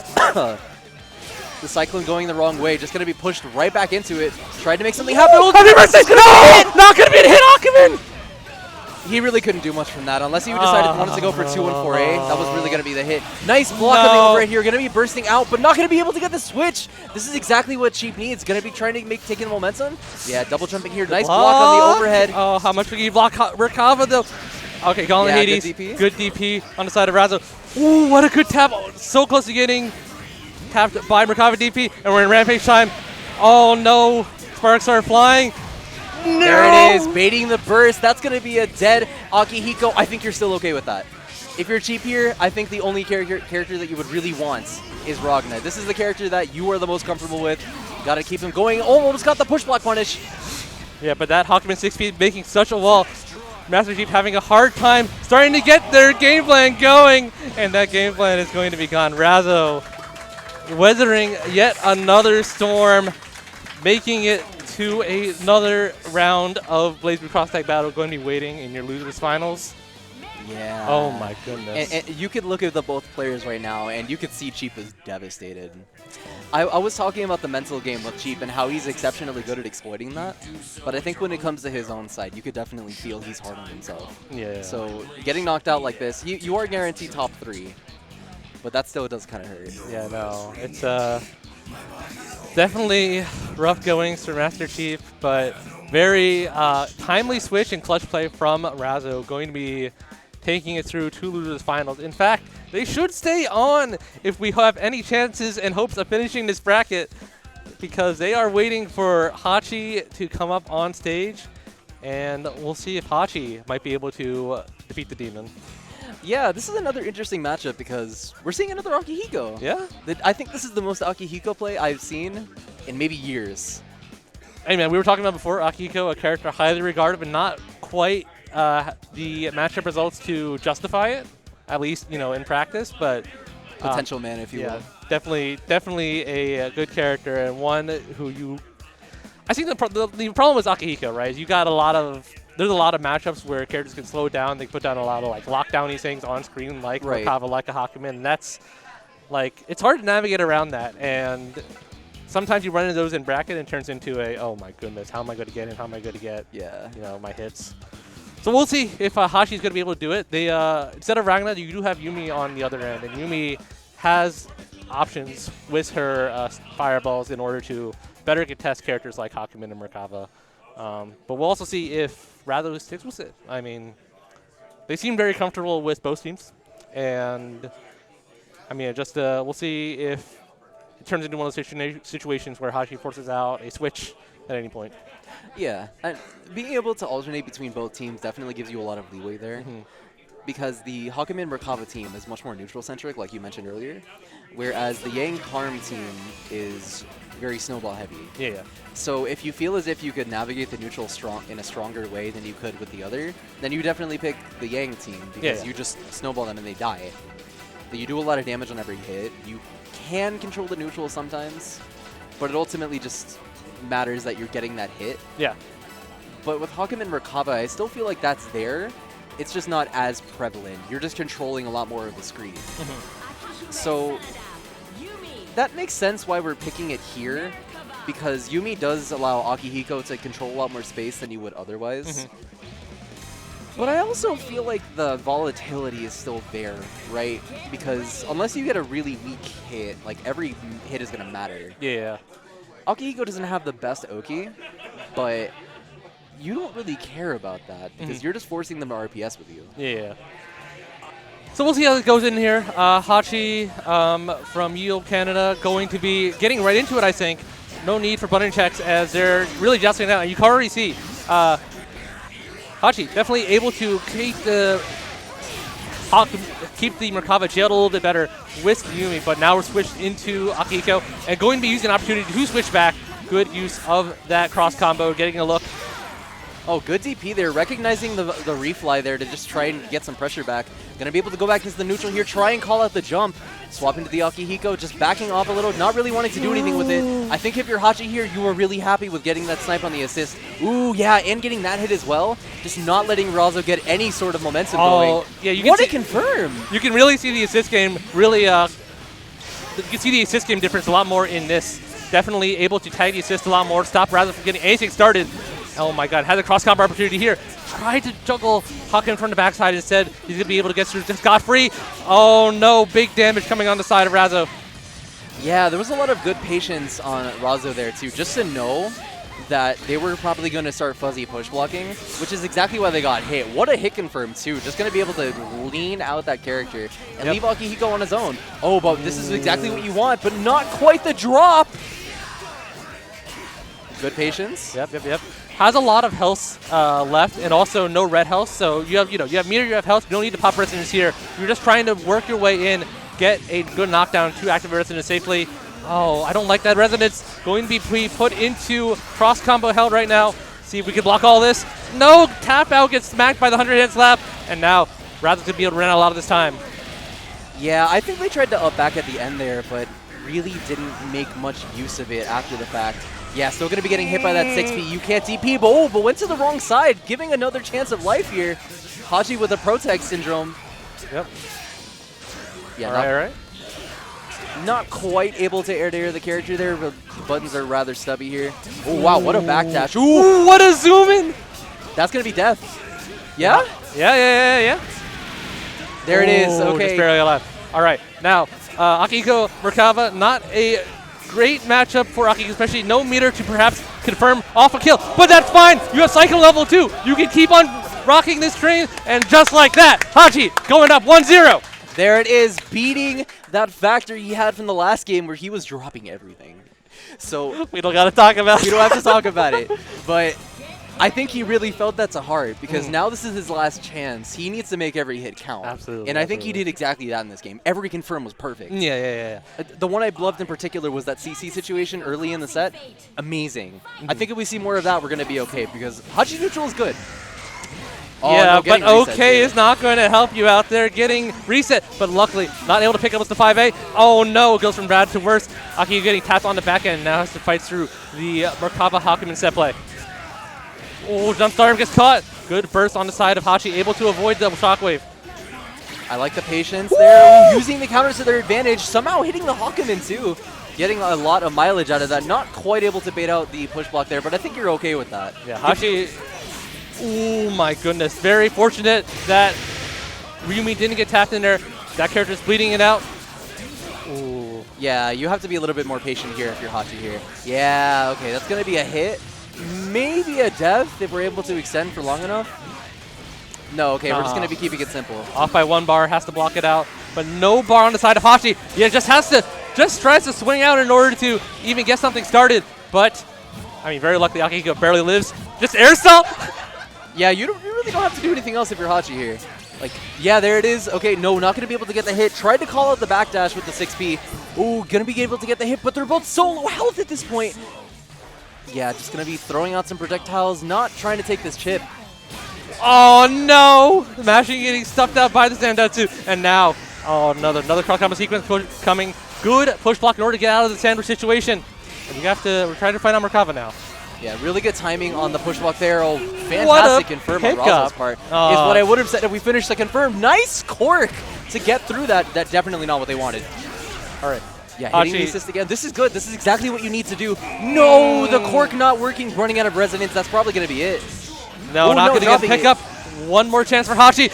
The Cyclone going the wrong way, just going to be pushed right back into it. Tried to make something happen. No! Not going to be a hit, Akumen! He really couldn't do much from that unless he wanted to go for 2-1-4A. That was really going to be the hit. Nice block on the overhead here. Going to be bursting out, but not going to be able to get the switch. This is exactly what Cheap needs. Going to be trying to taking the momentum. Yeah, double jumping here. Nice block on the overhead. Oh, how much will you block Merkava though? Okay, calling Hades. Good DP on the side of Razo. Ooh, what a good tap. So close to getting tapped by Merkava DP, and we're in Rampage time. Oh no, sparks are flying. No! There it is, baiting the burst. That's going to be a dead Akihiko. I think you're still okay with that. If you're cheap here, I think the only character that you would really want is Ragna. This is the character that you are the most comfortable with. Got to keep him going. Oh, almost got the push block punish. Yeah, but that Hakumen 6-speed making such a wall. Master Chief having a hard time starting to get their game plan going, and that game plan is going to be gone. Razo weathering yet another storm, making it to another round of BlazBlue Cross Tag Battle, going to be waiting in your losers finals. Yeah. Oh my goodness. And you could look at the both players right now, and you could see Cheap is devastated. I was talking about the mental game with Cheap and how he's exceptionally good at exploiting that, but I think when it comes to his own side, you could definitely feel he's hard on himself. Yeah. So getting knocked out like this, you are guaranteed top 3, but that still does kind of hurt. Yeah, no, it's definitely rough goings for Master Chief, but very timely switch and clutch play from Razo, going to be taking it through to losers finals. In fact, they should stay on if we have any chances and hopes of finishing this bracket, because they are waiting for Hachi to come up on stage, and we'll see if Hachi might be able to defeat the demon. Yeah, this is another interesting matchup because we're seeing another Akihiko. Yeah? I think this is the most Akihiko play I've seen in maybe years. Hey man, we were talking about before, Akihiko, a character highly regarded, but not quite the matchup results to justify it, at least, in practice, but... Potential man, if you will. Definitely a good character, and one who you I think the problem with Akihiko, right, is there's a lot of matchups where characters can slow down. They put down a lot of like lockdowny things on screen, like Merkava, like a Hakumen, and that's like it's hard to navigate around that. And sometimes you run into those in bracket and it turns into oh my goodness, how am I going to get in? How am I going to get my hits? So we'll see if Hashi's going to be able to do it. They instead of Ragna, you do have Yumi on the other end, and Yumi has options with her fireballs in order to better contest characters like Hakumen and Merkava. But we'll also see if Rather sticks with it. I mean, they seem very comfortable with both teams, and I mean, we'll see if it turns into one of those situations where Hashi forces out a switch at any point. Yeah, and being able to alternate between both teams definitely gives you a lot of leeway there. Because the Hakumen Merkava team is much more neutral-centric, like you mentioned earlier, whereas the Yang Karm team is very snowball-heavy. Yeah. So if you feel as if you could navigate the neutral in a stronger way than you could with the other, then you definitely pick the Yang team because you just snowball them and they die. You do a lot of damage on every hit. You can control the neutral sometimes, but it ultimately just matters that you're getting that hit. Yeah. But with Hakumen Merkava, I still feel like that's there. It's just not as prevalent. You're just controlling a lot more of the screen. So that makes sense why we're picking it here, because Yumi does allow Akihiko to control a lot more space than you would otherwise. But I also feel like the volatility is still there, right? Because unless you get a really weak hit, like every hit is going to matter. Yeah. Akihiko doesn't have the best Oki, but you don't really care about that because you're just forcing them to RPS with you. Yeah. So we'll see how it goes in here. Hachi from Yield Canada going to be getting right into it, I think. No need for button checks as they're really justing it out. And you can already see Hachi definitely able to keep the Merkava jailed a little bit better with Yumi, but now we're switched into Akihiko and going to be using an opportunity to switch back. Good use of that cross combo, getting a look. Oh, good DP there, recognizing the refly there to just try and get some pressure back. Gonna be able to go back into the neutral here, try and call out the jump. Swap into the Akihiko, just backing off a little, not really wanting to do anything with it. I think if you're Hachi here, you are really happy with getting that snipe on the assist. Ooh, yeah, and getting that hit as well. Just not letting Razo get any sort of momentum going. Yeah, you can what a confirm! You can really see the assist game really, you can see the assist game difference a lot more in this. Definitely able to tag the assist a lot more, stop Razo from getting anything started. Oh my god, has a cross combo opportunity here. Tried to juggle Hakumen from the backside instead. He's going to be able to get through just scot-free. Oh no, big damage coming on the side of Razo. Yeah, there was a lot of good patience on Razo there too, just to know that they were probably going to start fuzzy push blocking, which is exactly why they got hit. What a hit confirm too, just going to be able to lean out that character and leave Akihiko on his own. Oh, but this is exactly what you want, but not quite the drop. Good patience. Yep. Has a lot of health left, and also no red health. So you have meter, you have health. You don't need to pop resonance here. You're just trying to work your way in, get a good knockdown to activate resonance safely. Oh, I don't like that resonance. Going to be put into cross combo held right now. See if we can block all this. No, tap out gets smacked by the 100-hit slap, and now Razo's gonna be able to run out a lot of this time. Yeah, I think they tried to up back at the end there, but really didn't make much use of it after the fact. Yeah, still going to be getting hit by that 6P. You can't DP, but went to the wrong side, giving another chance of life here. Hachi with a Protect Syndrome. Yep. Yeah, all right. Not quite able to air-to-air the character there, but the buttons are rather stubby here. Oh, wow, what a backdash. Ooh, what a zoom in! That's going to be death. Yeah? Yeah. There it is, okay. Just barely alive. All right, now, Akihiko Merkava, not a great matchup for Akihiko, especially no meter to perhaps confirm off a kill, but that's fine. You have cycle level 2. You can keep on rocking this train, and just like that, Hachi going up 1-0. There it is, beating that factor he had from the last game where he was dropping everything. So we don't got to talk about it. We don't have to talk about it, but I think he really felt that to heart because now this is his last chance. He needs to make every hit count. Absolutely. And I think he did exactly that in this game. Every confirm was perfect. Yeah. The one I loved in particular was that CC situation early in the set. Amazing. I think if we see more of that, we're going to be okay because Hachi neutral is good. Oh, yeah, no, but getting reset OK too. is not going to help you out there getting reset, but luckily not able to pick up with the 5A. Oh no, it goes from bad to worse. Aki getting tapped on the back end, now has to fight through the Merkava Hakumen set play. Oh, jump start gets caught. Good burst on the side of Hachi, able to avoid the shockwave. I like the patience there, using the counters to their advantage, somehow hitting the Hakumen too. Getting a lot of mileage out of that. Not quite able to bait out the push block there, but I think you're okay with that. Yeah, Hachi, oh my goodness. Very fortunate that Ryumi didn't get tapped in there. That character's bleeding it out. Ooh. Yeah, you have to be a little bit more patient here if you're Hachi here. Yeah, okay, that's going to be a hit. Maybe a death if we're able to extend for long enough. No, okay, we're just going to be keeping it simple. Off by 1 bar, has to block it out. But no bar on the side of Hachi. Yeah, just tries to swing out in order to even get something started. But, I mean, very luckily, Akihiko barely lives. Just air assault! Yeah, you really don't have to do anything else if you're Hachi here. Like, yeah, there it is. Okay, no, not going to be able to get the hit. Tried to call out the backdash with the 6P. Ooh, going to be able to get the hit, but they're both so low health at this point. Yeah, just going to be throwing out some projectiles, not trying to take this chip. Oh no! The mashing getting stuffed out by the Zandatsu. And now, oh, another cross combo sequence coming. Good push block in order to get out of the sandwich situation. And we're trying to find out Merkava now. Yeah, really good timing on the push block there. Oh, fantastic confirm on Razo's part. Is what I would have said if we finished the confirm. Nice cork to get through that. That's definitely not what they wanted. All right. Yeah, hitting the assist again. This is good. This is exactly what you need to do. No, the cork not working, running out of resonance. That's probably going to be it. No, not going to get pick it. up. One more chance for Hachi.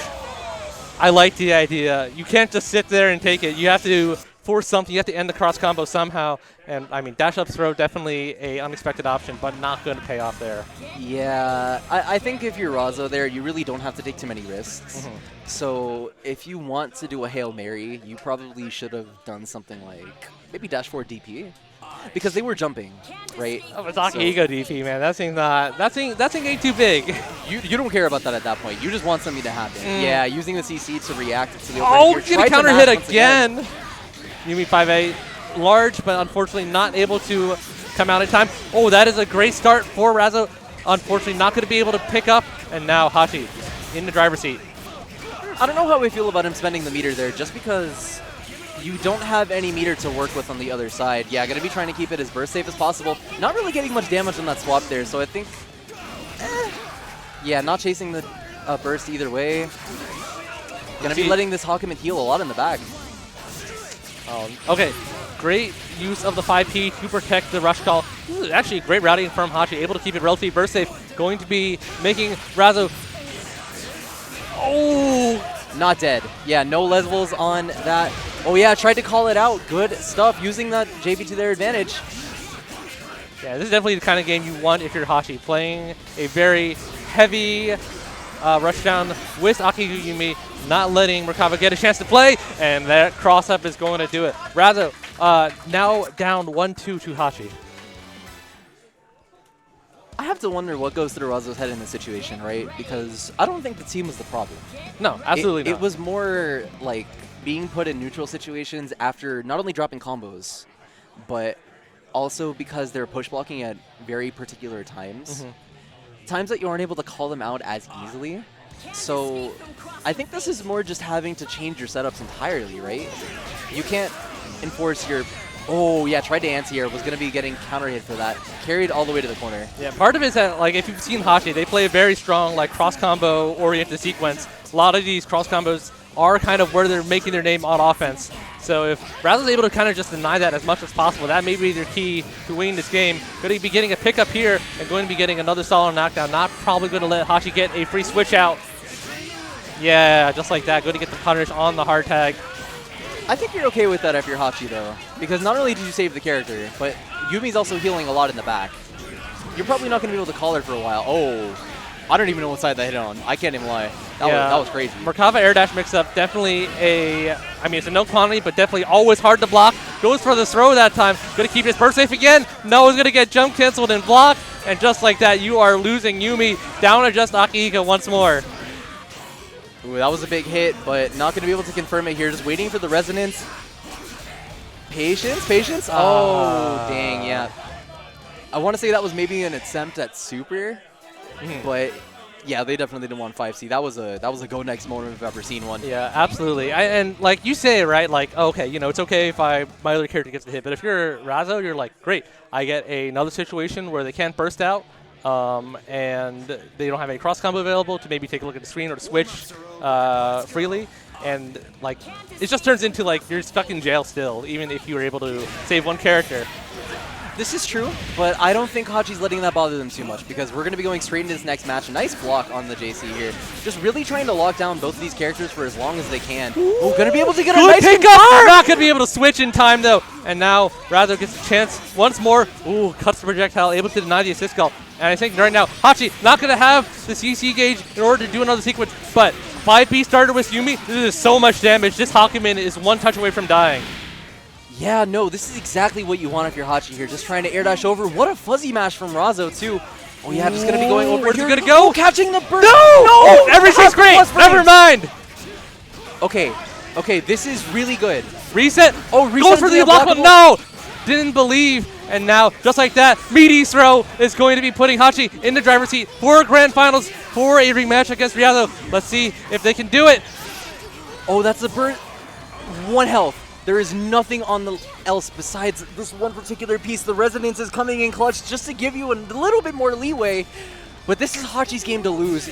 I like the idea. You can't just sit there and take it. You have to force something. You have to end the cross combo somehow. And, I mean, dash up throw, definitely a unexpected option, but not going to pay off there. Yeah, I think if you're Razo there, you really don't have to take too many risks. So if you want to do a Hail Mary, you probably should have done something like maybe dash forward DP. Because they were jumping, right? Oh, it's Akihiko DP, man. That thing ain't too big. You don't care about that at that point. You just want something to happen. Yeah, using the CC to react to the Oh, get a counter hit again. Yumi 5A, large, but unfortunately not able to come out in time. Oh, that is a great start for Razo. Unfortunately, not going to be able to pick up. And now Hachi in the driver's seat. I don't know how we feel about him spending the meter there, just because you don't have any meter to work with on the other side. Yeah, going to be trying to keep it as burst safe as possible. Not really getting much damage on that swap there, so I think, yeah, not chasing the burst either way. Going to be letting this Hakumen heal a lot in the back. Oh, okay. Great use of the 5P to protect the rush call. This is actually great routing from Hachi, able to keep it relatively burst safe. Going to be making Razo. Oh! Not dead. Yeah, no levels on that. Oh yeah, tried to call it out. Good stuff, using that JP to their advantage. Yeah, this is definitely the kind of game you want if you're Hachi. Playing a very heavy rushdown with Akihiko Yumi, not letting Merkava get a chance to play, and that cross-up is going to do it. Razo now down 1-2 to Hachi. I have to wonder what goes through Razo's head in this situation, right? Because I don't think the team was the problem. No, absolutely not. It was more like being put in neutral situations after not only dropping combos, but also because they're push blocking at very particular times. Times that you aren't able to call them out as easily. So I think this is more just having to change your setups entirely, right? You can't enforce your... Oh, yeah, tried to anti-air, was going to be getting counter hit for that. Carried all the way to the corner. Yeah, part of it is that, like, if you've seen Hachi, they play a very strong, like, cross-combo oriented sequence. A lot of these cross-combos are kind of where they're making their name on offense. So if Razo's able to kind of just deny that as much as possible, that may be their key to winning this game. Going to be getting a pickup here and going to be getting another solid knockdown. Not probably going to let Hachi get a free switch out. Yeah, just like that. Going to get the punish on the hard tag. I think you're okay with that if you're Hachi, though. Because not only did you save the character, but Yumi's also healing a lot in the back. You're probably not going to be able to call her for a while. Oh, I don't even know what side that hit on. I can't even lie. That was crazy. Merkava air dash mix-up, definitely I mean, it's a no quantity, but definitely always hard to block. Goes for the throw that time. Going to keep his burst safe again. No, is going to get jump canceled and blocked. And just like that, you are losing Yumi down to just Akihiko once more. Ooh, that was a big hit, but not going to be able to confirm it here. Just waiting for the resonance. Patience, patience. Oh, dang, yeah. I want to say that was maybe an attempt at super, but Yeah, they definitely didn't want 5C. That was a go next moment if I've ever seen one. Yeah, absolutely. And like you say, right? Like, okay, it's okay if my other character gets the hit, but if you're Razo, you're like, great, I get another situation where they can't burst out, and they don't have any cross combo available to maybe take a look at the screen or to switch freely, and like it just turns into like you're stuck in jail still, even if you were able to save one character. This is true, but I don't think Hachi's letting that bother them too much because we're going to be going straight into this next match. A nice block on the JC here. Just really trying to lock down both of these characters for as long as they can. Oh, going to be able to get a nice pick up! Not going to be able to switch in time, though. And now Razo gets a chance once more. Ooh, cuts the projectile, able to deny the assist call. And I think right now, Hachi not going to have the CC gauge in order to do another sequence, but 5B started with Yumi. This is so much damage. This Hakumen is one touch away from dying. Yeah, no, this is exactly what you want if you're Hachi here. Just trying to air dash over. What a fuzzy mash from Razo, too. Oh, yeah, just going to be going over Where's here. it going to go? Oh, catching the burst. No! Oh, everything's great. Never mind. Okay, this is really good. Reset. Oh, reset. Goes for the unblockable. No! Didn't believe. And now, just like that, Meaty Throw is going to be putting Hachi in the driver's seat for Grand Finals for a rematch against Razo. Let's see if they can do it. Oh, that's a burn. 1 health. There is nothing on else besides this one particular piece. The Resonance is coming in clutch just to give you a little bit more leeway. But this is Hachi's game to lose.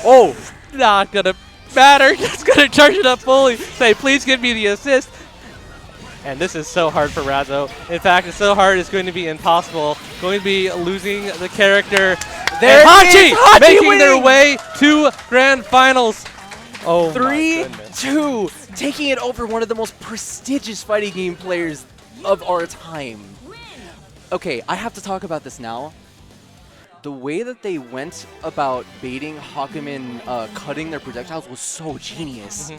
Oh, not going to matter. Just going to charge it up fully. Say, please give me the assist. And this is so hard for Razo. In fact, it's so hard it's going to be impossible. Going to be losing the character. There and Hachi making winning! their way to Grand Finals. Oh, 3-2, taking it over one of the most prestigious fighting game players of our time. Okay, I have to talk about this now. The way that they went about baiting Hakumen cutting their projectiles was so genius.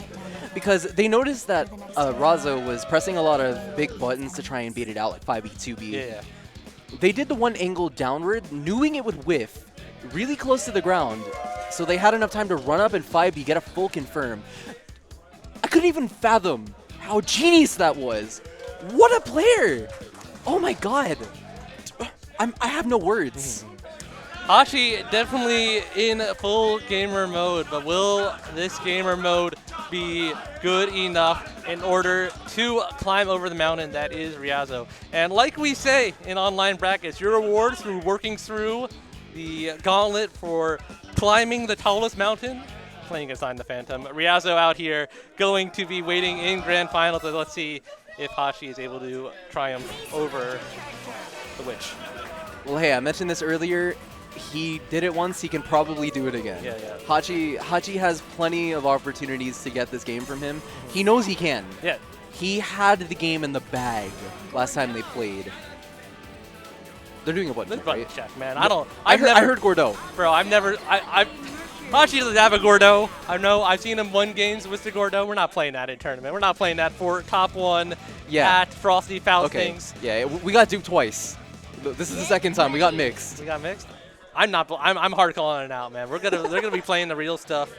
Because they noticed that Razo was pressing a lot of big buttons to try and beat it out, like 5B, 2B. Yeah. They did the one angle downward, knowing it would whiff, really close to the ground. So they had enough time to run up and 5B, get a full confirm. I couldn't even fathom how genius that was. What a player! Oh my god. I have no words. Hachi definitely in full gamer mode, but will this gamer mode be good enough in order to climb over the mountain that is Razo? And like we say in online brackets, your rewards through working through the gauntlet for climbing the tallest mountain, playing against the Phantom. Razo out here going to be waiting in Grand Finals. So let's see if Hachi is able to triumph over the Witch. Well, hey, I mentioned this earlier. He did it once, he can probably do it again. Yeah. Hachi has plenty of opportunities to get this game from him. He knows he can. Yeah. He had the game in the bag last time they played. They're doing a button check, right? Check, man. I heard Gordo. Bro, Hachi doesn't have a Gordo. I know, I've seen him win games with the Gordo. We're not playing that in tournament. We're not playing that for top one at Frosty Faustings. Okay. Yeah, we got duped twice. This is the second time. We got mixed. We got mixed? I'm hard calling it out, man. They're gonna be playing the real stuff,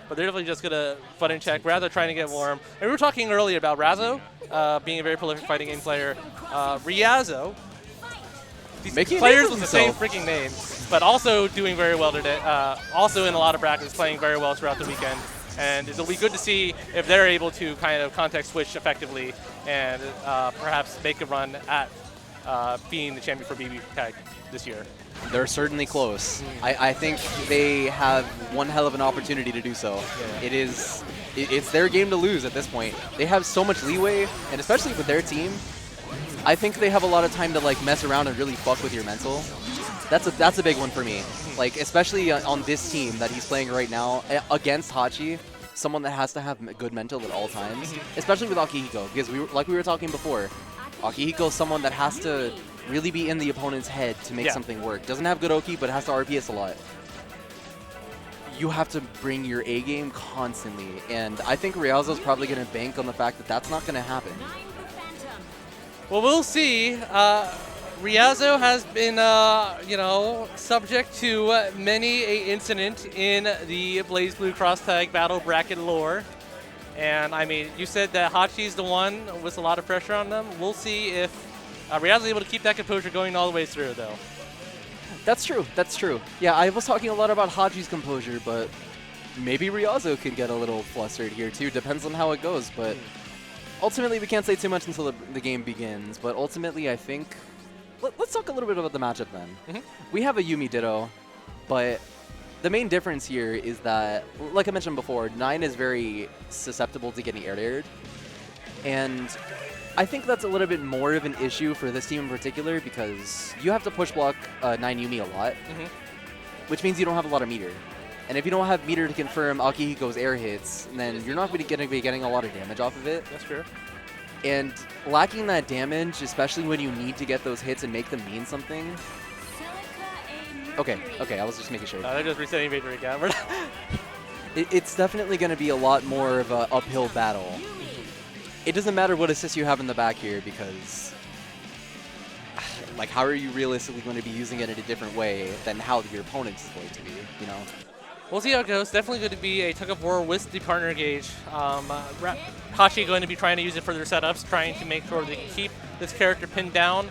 but they're definitely just gonna button check. Razo trying to get warm. And we were talking earlier about Razo being a very prolific fighting game player. Razo, these players with the same freaking name, but also doing very well today. Also in a lot of brackets, playing very well throughout the weekend. And it'll be good to see if they're able to kind of context switch effectively and perhaps make a run at being the champion for BB Tag this year. They're certainly close. I think they have one hell of an opportunity to do so. Yeah. It's their game to lose at this point. They have so much leeway, and especially with their team, I think they have a lot of time to like mess around and really fuck with your mental. That's a big one for me. Like especially on this team that he's playing right now against Hachi, someone that has to have good mental at all times, especially with Akihiko, because like we were talking before, Akihiko is someone that has to really be in the opponent's head to make something work. Doesn't have good Oki, but has to RPS a lot. You have to bring your A game constantly, and I think Razo's probably going to bank on the fact that that's not going to happen. Well, we'll see. Razo has been, subject to many a incident in the BlazBlue cross tag battle bracket lore. And I mean, you said that Hachi's the one with a lot of pressure on them. We'll see if Razo's able to keep that composure going all the way through, though. That's true. That's true. Yeah, I was talking a lot about Hachi's composure, but maybe Ryazo can get a little flustered here too. Depends on how it goes, but ultimately we can't say too much until the game begins. But ultimately, I think let's talk a little bit about the matchup then. We have a Yumi Ditto, but the main difference here is that, like I mentioned before, 9 is very susceptible to getting air-aired, and I think that's a little bit more of an issue for this team in particular because you have to push block 9 Yumi a lot, which means you don't have a lot of meter. And if you don't have meter to confirm Akihiko's air hits, then you're not going to be getting a lot of damage off of it. That's true. And lacking that damage, especially when you need to get those hits and make them mean something. Okay, I was just making sure. They're just resetting victory again. It's definitely going to be a lot more of an uphill battle. It doesn't matter what assist you have in the back here because, like, how are you realistically going to be using it in a different way than how your opponent is going to be, you know? We'll see how it goes. Definitely going to be a tug of war with the partner gauge. Hachi going to be trying to use it for their setups, trying to make sure they can keep this character pinned down.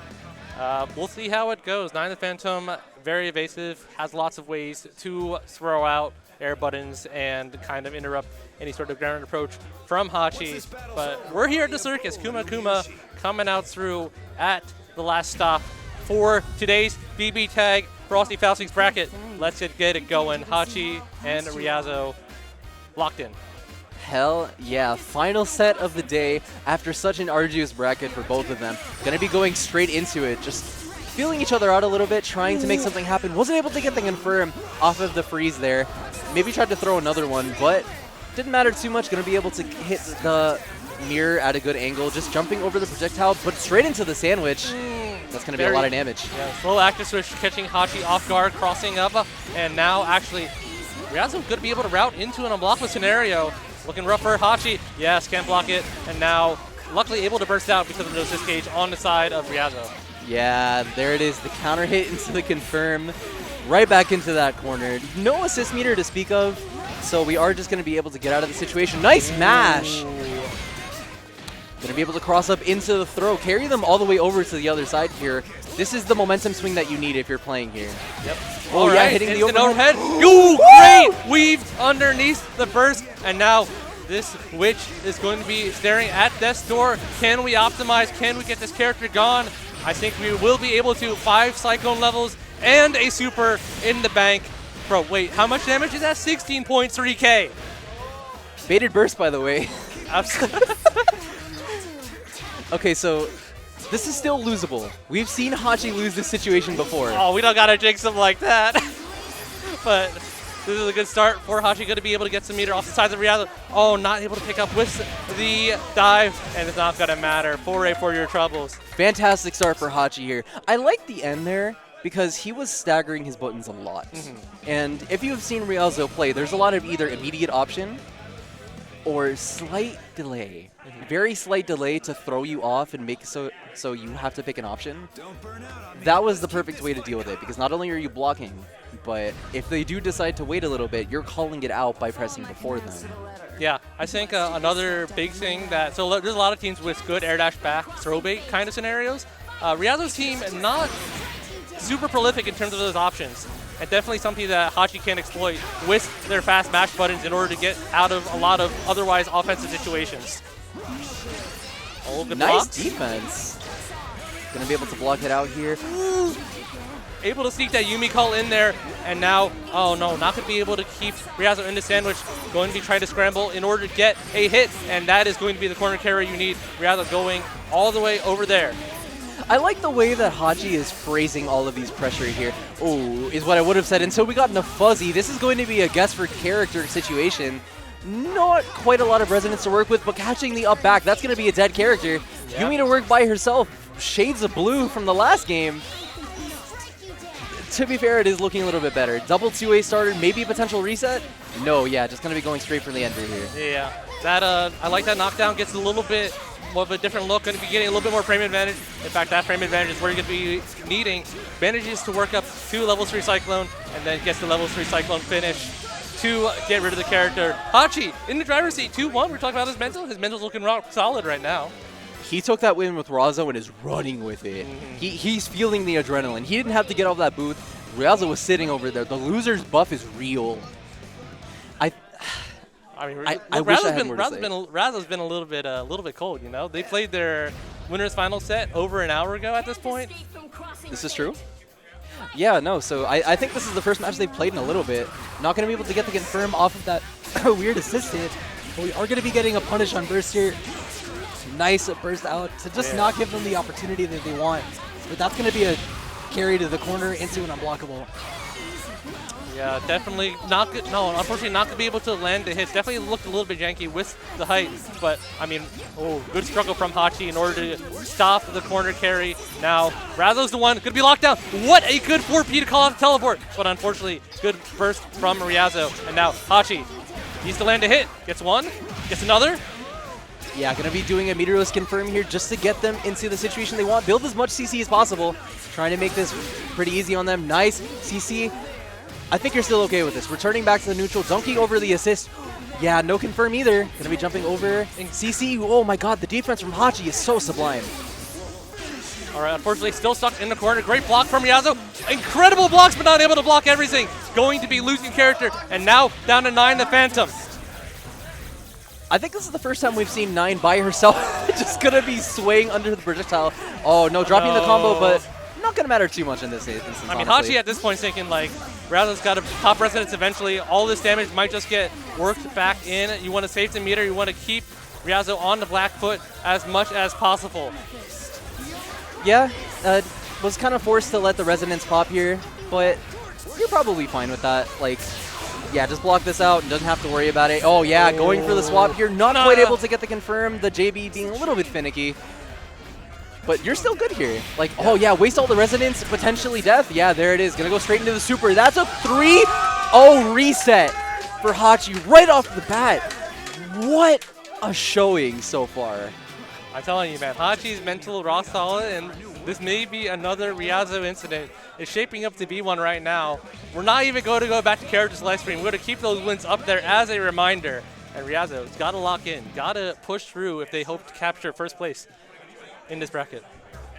We'll see how it goes. 9 the Phantom, very evasive, has lots of ways to throw out air buttons and kind of interrupt any sort of ground approach from Hachi. But we're here at the circus. Kuma coming out through at the last stop for today's BB Tag Frosty Faustings bracket. Let's get it going. Hachi and Ryazo locked in. Hell yeah, final set of the day after such an arduous bracket for both of them. Gonna be going straight into it, just feeling each other out a little bit, trying to make something happen. Wasn't able to get the confirm off of the freeze there. Maybe tried to throw another one, but didn't matter too much. Gonna be able to hit the mirror at a good angle, just jumping over the projectile, but straight into the sandwich. That's gonna be a lot of damage. Yeah, slow active switch, catching Hachi off guard, crossing up, and now actually Ryazo gonna be able to route into an unblockable scenario. Looking rough for Hachi. Yes, can't block it, and now luckily able to burst out because of the assist gauge on the side of Ryazo. Yeah, there it is, the counter hit into the confirm, right back into that corner. No assist meter to speak of, so we are just going to be able to get out of the situation. Nice mash! Going to be able to cross up into the throw, carry them all the way over to the other side here. This is the momentum swing that you need if you're playing here. Yep. Oh, yeah, hitting the overhead. Ooh, great! Weaved underneath the burst, and now this witch is going to be staring at death's door. Can we optimize? Can we get this character gone? I think we will be able to. 5 Cyclone levels and a super in the bank. Bro, wait, how much damage is that? 16.3k. Baited burst, by the way. Absolutely. Okay, so this is still losable. We've seen Hachi lose this situation before. Oh, we don't gotta jinx him like that. But this is a good start for Hachi. Going to be able to get some meter off the sides of Ryazo. Oh, not able to pick up with the dive, and it's not gonna matter. Foray for your troubles. Fantastic start for Hachi here. I like the end there because he was staggering his buttons a lot. And if you've seen Ryazo play, there's a lot of either immediate option or slight delay. Very slight delay to throw you off and make so you have to pick an option. That was the perfect way to deal with it because not only are you blocking, but if they do decide to wait a little bit, you're calling it out by pressing before them. Yeah, I think another big thing that, so there's a lot of teams with good air dash back, throw bait kind of scenarios. Ryazo's team not super prolific in terms of those options. And definitely something that Hachi can exploit with their fast mash buttons in order to get out of a lot of otherwise offensive situations. Oh, good nice blocks. Defense. Gonna be able to block it out here. Able to sneak that Yumi call in there, and now, oh no, not going to be able to keep Ryazo in the sandwich. Going to be trying to scramble in order to get a hit, and that is going to be the corner carry you need. Ryazo going all the way over there. I like the way that Hachi is phrasing all of these pressure here. Oh, is what I would have said. Until we got in the fuzzy, this is going to be a guess for character situation. Not quite a lot of resonance to work with, but catching the up back, that's going to be a dead character. Yep. Yumi to work by herself. Shades of blue from the last game. To be fair, it is looking a little bit better. Double 2A starter, maybe a potential reset? No, yeah, just going to be going straight for the ender here. Yeah, that I like that knockdown. Gets a little bit more of a different look. Going to be getting a little bit more frame advantage. In fact, that frame advantage is where you're going to be needing bandages to work up to level 3 Cyclone, and then gets the level 3 Cyclone finish to get rid of the character. Hachi in the driver's seat, 2-1. We're talking about his mental. His mental's looking rock solid right now. he took that win with Razo and is running with it. He's feeling the adrenaline. He didn't have to get off that booth. Razo was sitting over there. The loser's buff is real. I mean, I wish I had more to say. Razo's been a little bit cold. You know, they played their winners final set over an hour ago at this point. This is true. Yeah, no. So I think this is the first match they've played in a little bit. Not going to be able to get the confirm off of that weird assist hit. But we are going to be getting a punish on burst here. Nice burst out to just not give them the opportunity that they want. But that's going to be a carry to the corner into an unblockable. Yeah, definitely not good. No, unfortunately not going to be able to land the hits. Definitely looked a little bit janky with the height. But, I mean, good struggle from Hachi in order to stop the corner carry. Now, Razo's the one. Going to be locked down. What a good 4P to call out the teleport. But unfortunately, good burst from Ryazo. And now Hachi needs to land a hit. Gets one. Gets another. Yeah, going to be doing a meterless confirm here just to get them into the situation they want. Build as much CC as possible. Trying to make this pretty easy on them. Nice CC. I think you're still okay with this. Returning back to the neutral, dunking over the assist. Yeah, no confirm either. Gonna be jumping over. And CC, oh my god, the defense from Hachi is so sublime. All right, unfortunately still stuck in the corner. Great block from Ryazo. Incredible blocks, but not able to block everything. Going to be losing character. And now down to 9 the Phantom. I think this is the first time we've seen 9 by herself. Just gonna be swaying under the projectile. Oh no, dropping the combo, but not gonna matter too much in this instance. I mean, honestly. Hachi at this point is thinking like, Razo's got to top resonance eventually. All this damage might just get worked back in. You want to save the meter. You want to keep Ryazo on the black foot as much as possible. Yeah, was kind of forced to let the resonance pop here, but you're probably fine with that. Like, yeah, just block this out and doesn't have to worry about it. Oh yeah, going for the swap here. Not quite able to get the confirm. The JB being a little bit finicky. But you're still good here. Like, oh yeah, waste all the resonance, potentially death. Yeah, there it is. Gonna go straight into the super. That's a 3-0 reset for Hachi right off the bat. What a showing so far. I'm telling you, man, Hachi's mental rock solid, and this may be another Ryazo incident. It's shaping up to be one right now. We're not even going to go back to characters live stream. We're going to keep those wins up there as a reminder. And Ryazo's got to lock in, got to push through if they hope to capture first place in this bracket.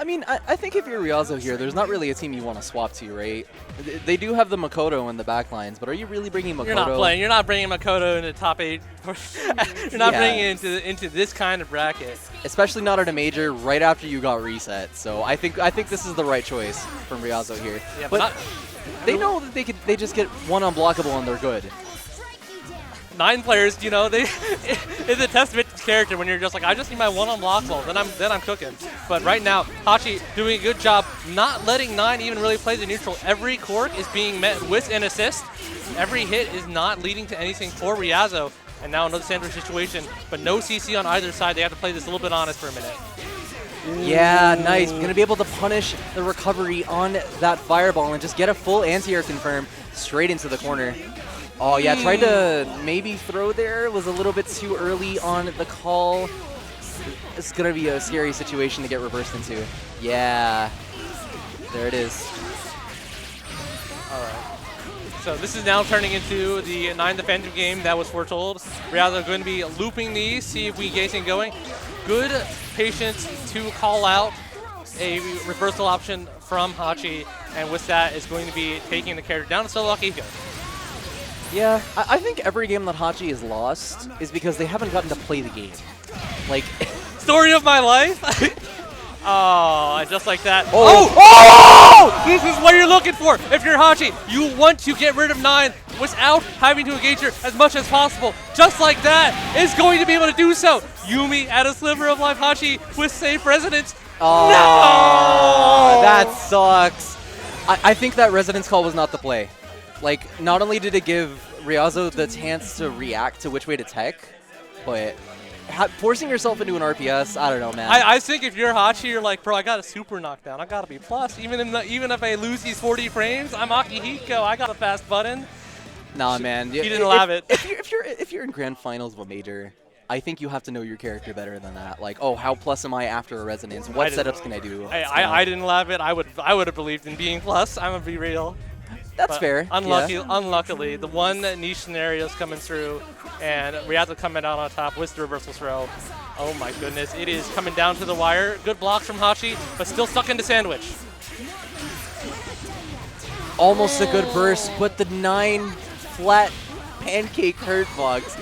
I mean, I think if you're Ryazo here, there's not really a team you want to swap to, right? They do have the Makoto in the backlines, but are you really bringing Makoto? You're not playing. You're not bringing Makoto into the top 8. You're not bringing it into this kind of bracket. Especially not at a major right after you got reset. So I think this is the right choice from Ryazo here. Yeah, but they know that they just get one unblockable and they're good. 9 players, you know, it's a testament to character when you're just like, I just need my one unblockable, then I'm cooking. But right now, Hachi doing a good job not letting 9 even really play the neutral. Every cork is being met with an assist. Every hit is not leading to anything for Ryazo. And now another sandwich situation, but no CC on either side. They have to play this a little bit honest for a minute. Yeah, nice. We're going to be able to punish the recovery on that fireball and just get a full anti-air confirm straight into the corner. Oh yeah, tried to maybe throw there. Was a little bit too early on the call. It's going to be a scary situation to get reversed into. Yeah, there it is. All right. So this is now turning into the 9 defensive game that was foretold. Ryazo going to be looping these, see if we get anything going. Good patience to call out a reversal option from Hachi, and with that is going to be taking the character down to solo lock Eco. Yeah, I think every game that Hachi has lost is because they haven't gotten to play the game. Like, story of my life. Oh, just like that. Oh! This is what you're looking for. If you're Hachi, you want to get rid of 9 without having to engage her as much as possible. Just like that is going to be able to do so. Yumi at a sliver of life. Hachi with safe resonance. Oh, no! That sucks. I think that resonance call was not the play. Like, not only did it give Ryazo the chance to react to which way to tech, but forcing yourself into an RPS, I don't know, man. I think if you're Hachi, you're like, bro, I got a super knockdown. I got to be plus. Even if I lose these 40 frames, I'm Akihiko. I got a fast button. Nah, man. He didn't have it. If you're in grand finals of a major, I think you have to know your character better than that. Like, oh, how plus am I after a resonance? What setups can I do? I didn't love it. I would have believed in being plus. I'm gonna be real. That's But fair. Unluckily, the one niche scenario is coming through, and Ryazo coming out on top with the reversal throw. Oh my goodness, it is coming down to the wire. Good blocks from Hachi, but still stuck into sandwich. Almost a good burst, but the 9 flat pancake hurt box.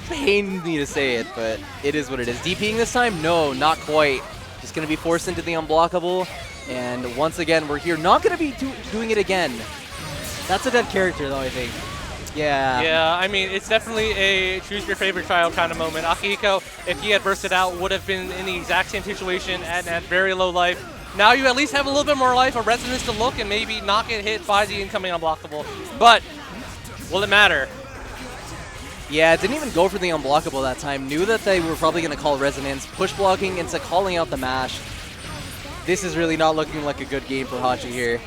Pains me to say it, but it is what it is. DPing this time? No, not quite. Just going to be forced into the unblockable. And once again, we're here. Not going to be doing it again. That's a dead character, though, I think. Yeah. Yeah, I mean, it's definitely a choose your favorite child kind of moment. Akihiko, if he had bursted out, would have been in the exact same situation at very low life. Now you at least have a little bit more life, a resonance to look, and maybe not get hit by the incoming unblockable. But will it matter? Yeah, didn't even go for the unblockable that time. Knew that they were probably going to call resonance, push blocking into calling out the mash. This is really not looking like a good game for Hachi here.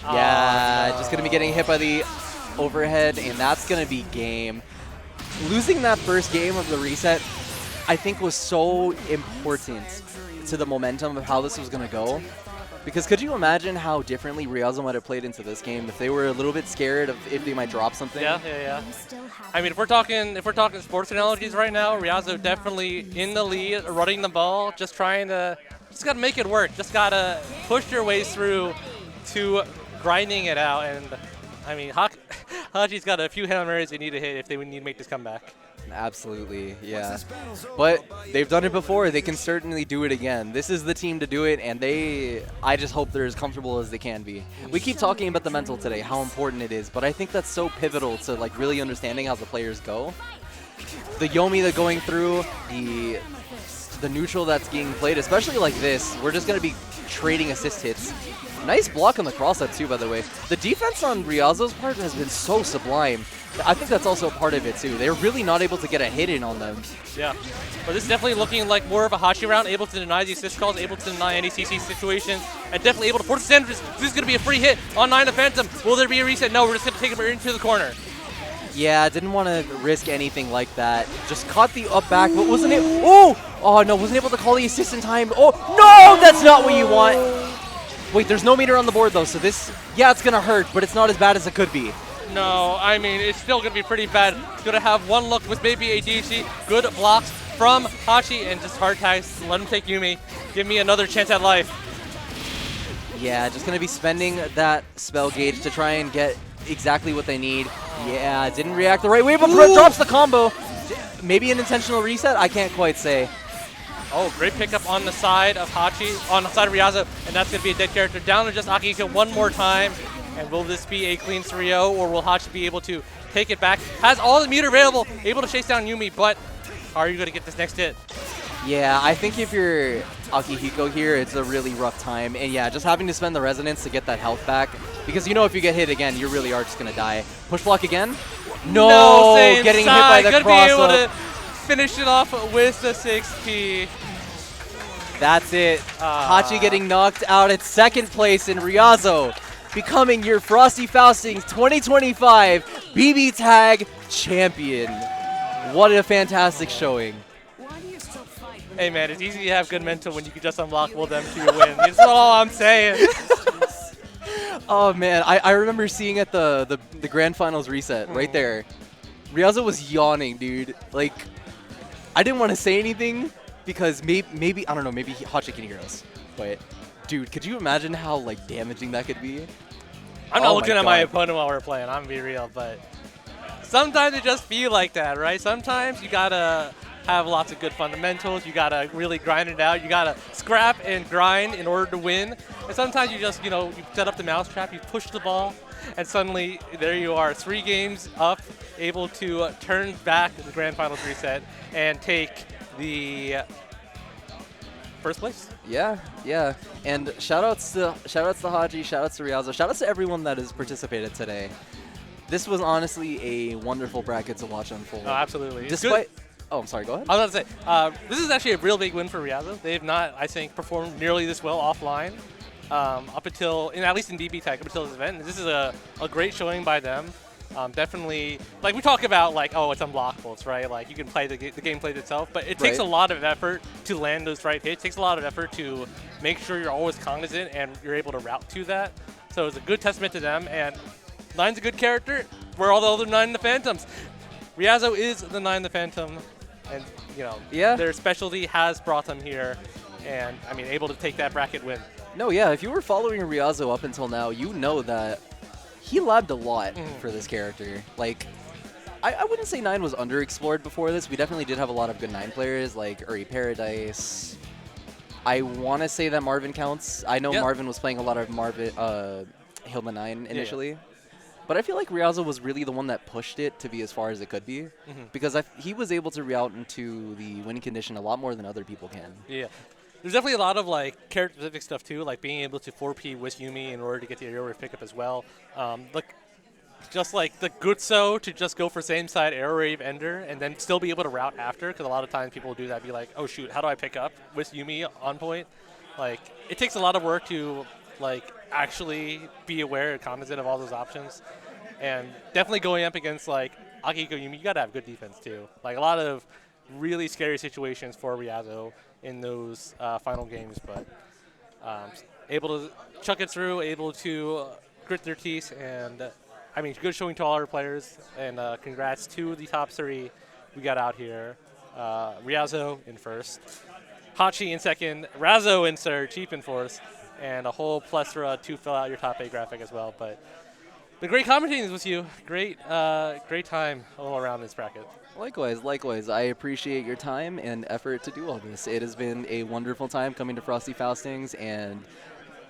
Yeah, no. just going to be getting hit by the overhead, and that's going to be game. Losing that first game of the reset, I think, was so important to the momentum of how this was going to go. Because could you imagine how differently Ryazo might have played into this game if they were a little bit scared of if they might drop something? Yeah. I mean, if we're talking sports analogies right now, Ryazo definitely in the lead, running the ball, just gotta make it work. Just gotta push your ways through to grinding it out. And I mean, Hachi's got a few Hail Marys they need to hit if they need to make this comeback. Absolutely, yeah. But they've done it before. They can certainly do it again. This is the team to do it, and I just hope they're as comfortable as they can be. We keep talking about the mental today, how important it is, but I think that's so pivotal to like really understanding how the players go. The Yomi that's going through, the neutral that's being played, especially like this, we're just going to be trading assist hits. Nice block on the cross-up too, by the way. The defense on Ryazo's part has been so sublime. I think that's also a part of it too. They're really not able to get a hit in on them. Yeah, but this is definitely looking like more of a Hachi round, able to deny the assist calls, able to deny any CC situations, and definitely able to force the sandwiches. This is going to be a free hit on 9 the Phantom. Will there be a reset? No, we're just going to take him into the corner. Yeah, didn't want to risk anything like that. Just caught the up back, but wasn't it? Oh no, wasn't able to call the assist in time. Oh no, that's not what you want. Wait, there's no meter on the board though, so this, yeah, it's going to hurt, but it's not as bad as it could be. No, I mean, it's still going to be pretty bad. It's going to have one look with maybe a DC. Good blocks from Hachi and just hard tags. Let him take Yumi. Give me another chance at life. Yeah, just going to be spending that spell gauge to try and get exactly what they need. Yeah, didn't react the right way, but drops the combo. Maybe an intentional reset? I can't quite say. Oh, great pickup on the side of Hachi, on the side of Ryazo, and that's going to be a dead character. Down to just Akihiko one more time. And will this be a clean 3-0, or will Hachi be able to take it back? Has all the meter available, able to chase down Yumi, but are you going to get this next hit? Yeah, I think if you're Akihiko here, it's a really rough time. And yeah, just having to spend the resonance to get that health back. Because you know if you get hit again, you really are just going to die. Push block again? No, getting hit by the cross-up. Gonna be able to finish it off with the 6P. That's it. Hachi getting knocked out at second place in Ryazo, becoming your Frosty Faustings 2025 BB Tag Champion. What a fantastic showing. Hey man, it's easy to have good mental when you can just unblockable them to your win. That's all I'm saying. Oh man, I remember seeing at the Grand Finals reset right there. Ryazo was yawning, dude. Like, I didn't want to say anything because maybe I don't know, maybe Hachi can hear us. But dude, could you imagine how like damaging that could be? I'm not looking at my opponent while we're playing, I'm gonna be real, but sometimes it just feel like that, right? Sometimes you gotta have lots of good fundamentals, you gotta really grind it out, you gotta scrap and grind in order to win. And sometimes you just, you know, you set up the mousetrap, you push the ball, and suddenly there you are, 3 games up, able to turn back the Grand Finals reset and take the first place. Yeah. And shoutouts to Hachi, shoutouts to Ryazo, shoutouts to everyone that has participated today. This was honestly a wonderful bracket to watch unfold. Oh, absolutely. Despite, oh, I'm sorry, go ahead. I was about to say, this is actually a real big win for Ryazo. They have not, I think, performed nearly this well offline up until, at least in DB Tech, up until this event. And this is a great showing by them. Definitely, like we talk about, like, oh, it's unblockables, right? Like you can play the game plays itself, but it takes a lot of effort to land those right hits. It takes a lot of effort to make sure you're always cognizant and you're able to route to that. So it's a good testament to them. And 9's a good character. Where are all the other 9 in the Phantoms? Ryazo is the 9 in the Phantom. And, you know, their specialty has brought them here. And, I mean, able to take that bracket win. No, yeah, if you were following Ryazo up until now, you know that he labbed a lot for this character. Like, I wouldn't say 9 was underexplored before this. We definitely did have a lot of good 9 players, like Uri Paradise. I want to say that Marvin counts. I know Marvin was playing a lot of Hilma 9 initially. But I feel like Ryazo was really the one that pushed it to be as far as it could be. Because he was able to re-out into the win condition a lot more than other people can. Yeah. There's definitely a lot of like character-specific stuff too, like being able to 4P with Yumi in order to get the aerial wave pickup as well. Like just like the Gutso to just go for same side aerial wave ender and then still be able to route after, because a lot of times people will do that, be like, oh shoot, how do I pick up with Yumi on point? Like it takes a lot of work to like actually be aware and cognizant of all those options, and definitely going up against like Akihiko Yumi, you gotta have good defense too. Like a lot of really scary situations for Ryazo in those final games, but able to chuck it through, able to grit their teeth, and I mean, good showing to all our players, and congrats to the top 3 we got out here. Ryazo in first, Hachi in second, Razo in third, Chief in fourth, and a whole plethora to fill out your top 8 graphic as well. But the great commentating with you. Great time all around this bracket. Likewise. I appreciate your time and effort to do all this. It has been a wonderful time coming to Frosty Faustings, and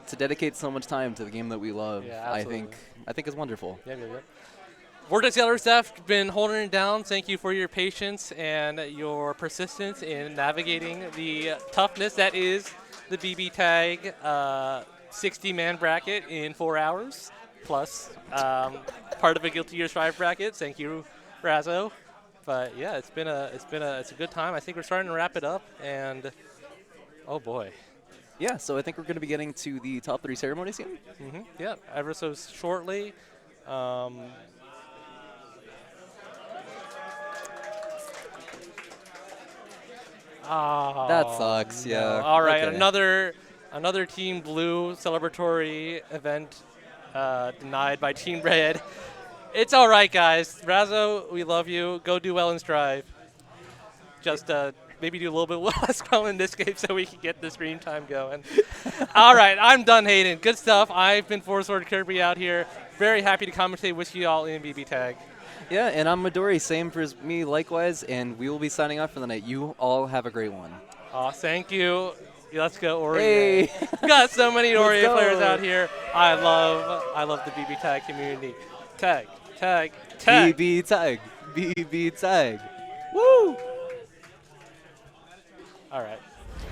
to dedicate so much time to the game that we love, I think is wonderful. Yeah. Vortex Gallery staff been holding it down. Thank you for your patience and your persistence in navigating the toughness that is the BB Tag 60-man bracket in 4 hours, plus part of a Guilty Gear Strive bracket. Thank you, Razo. But yeah, it's a good time. I think we're starting to wrap it up, and oh boy. Yeah, so I think we're going to be getting to the top 3 ceremony soon. Yeah, ever so shortly. That sucks. Yeah. No. All right, okay. another Team Blue celebratory event denied by Team Red. It's all right, guys. Razo, we love you. Go do well and strive. Just maybe do a little bit less well in this game so we can get the screen time going. All right, I'm done hating. Good stuff. I've been Sword Kirby out here. Very happy to commentate with you all in BB Tag. Yeah, and I'm Midori. Same for me, likewise. And we will be signing off for the night. You all have a great one. Thank you. Let's go, Ori. Hey. Got so many Ori players out here. I love the BB Tag community. Tag. BB Tag. BB Tag. Woo! All right.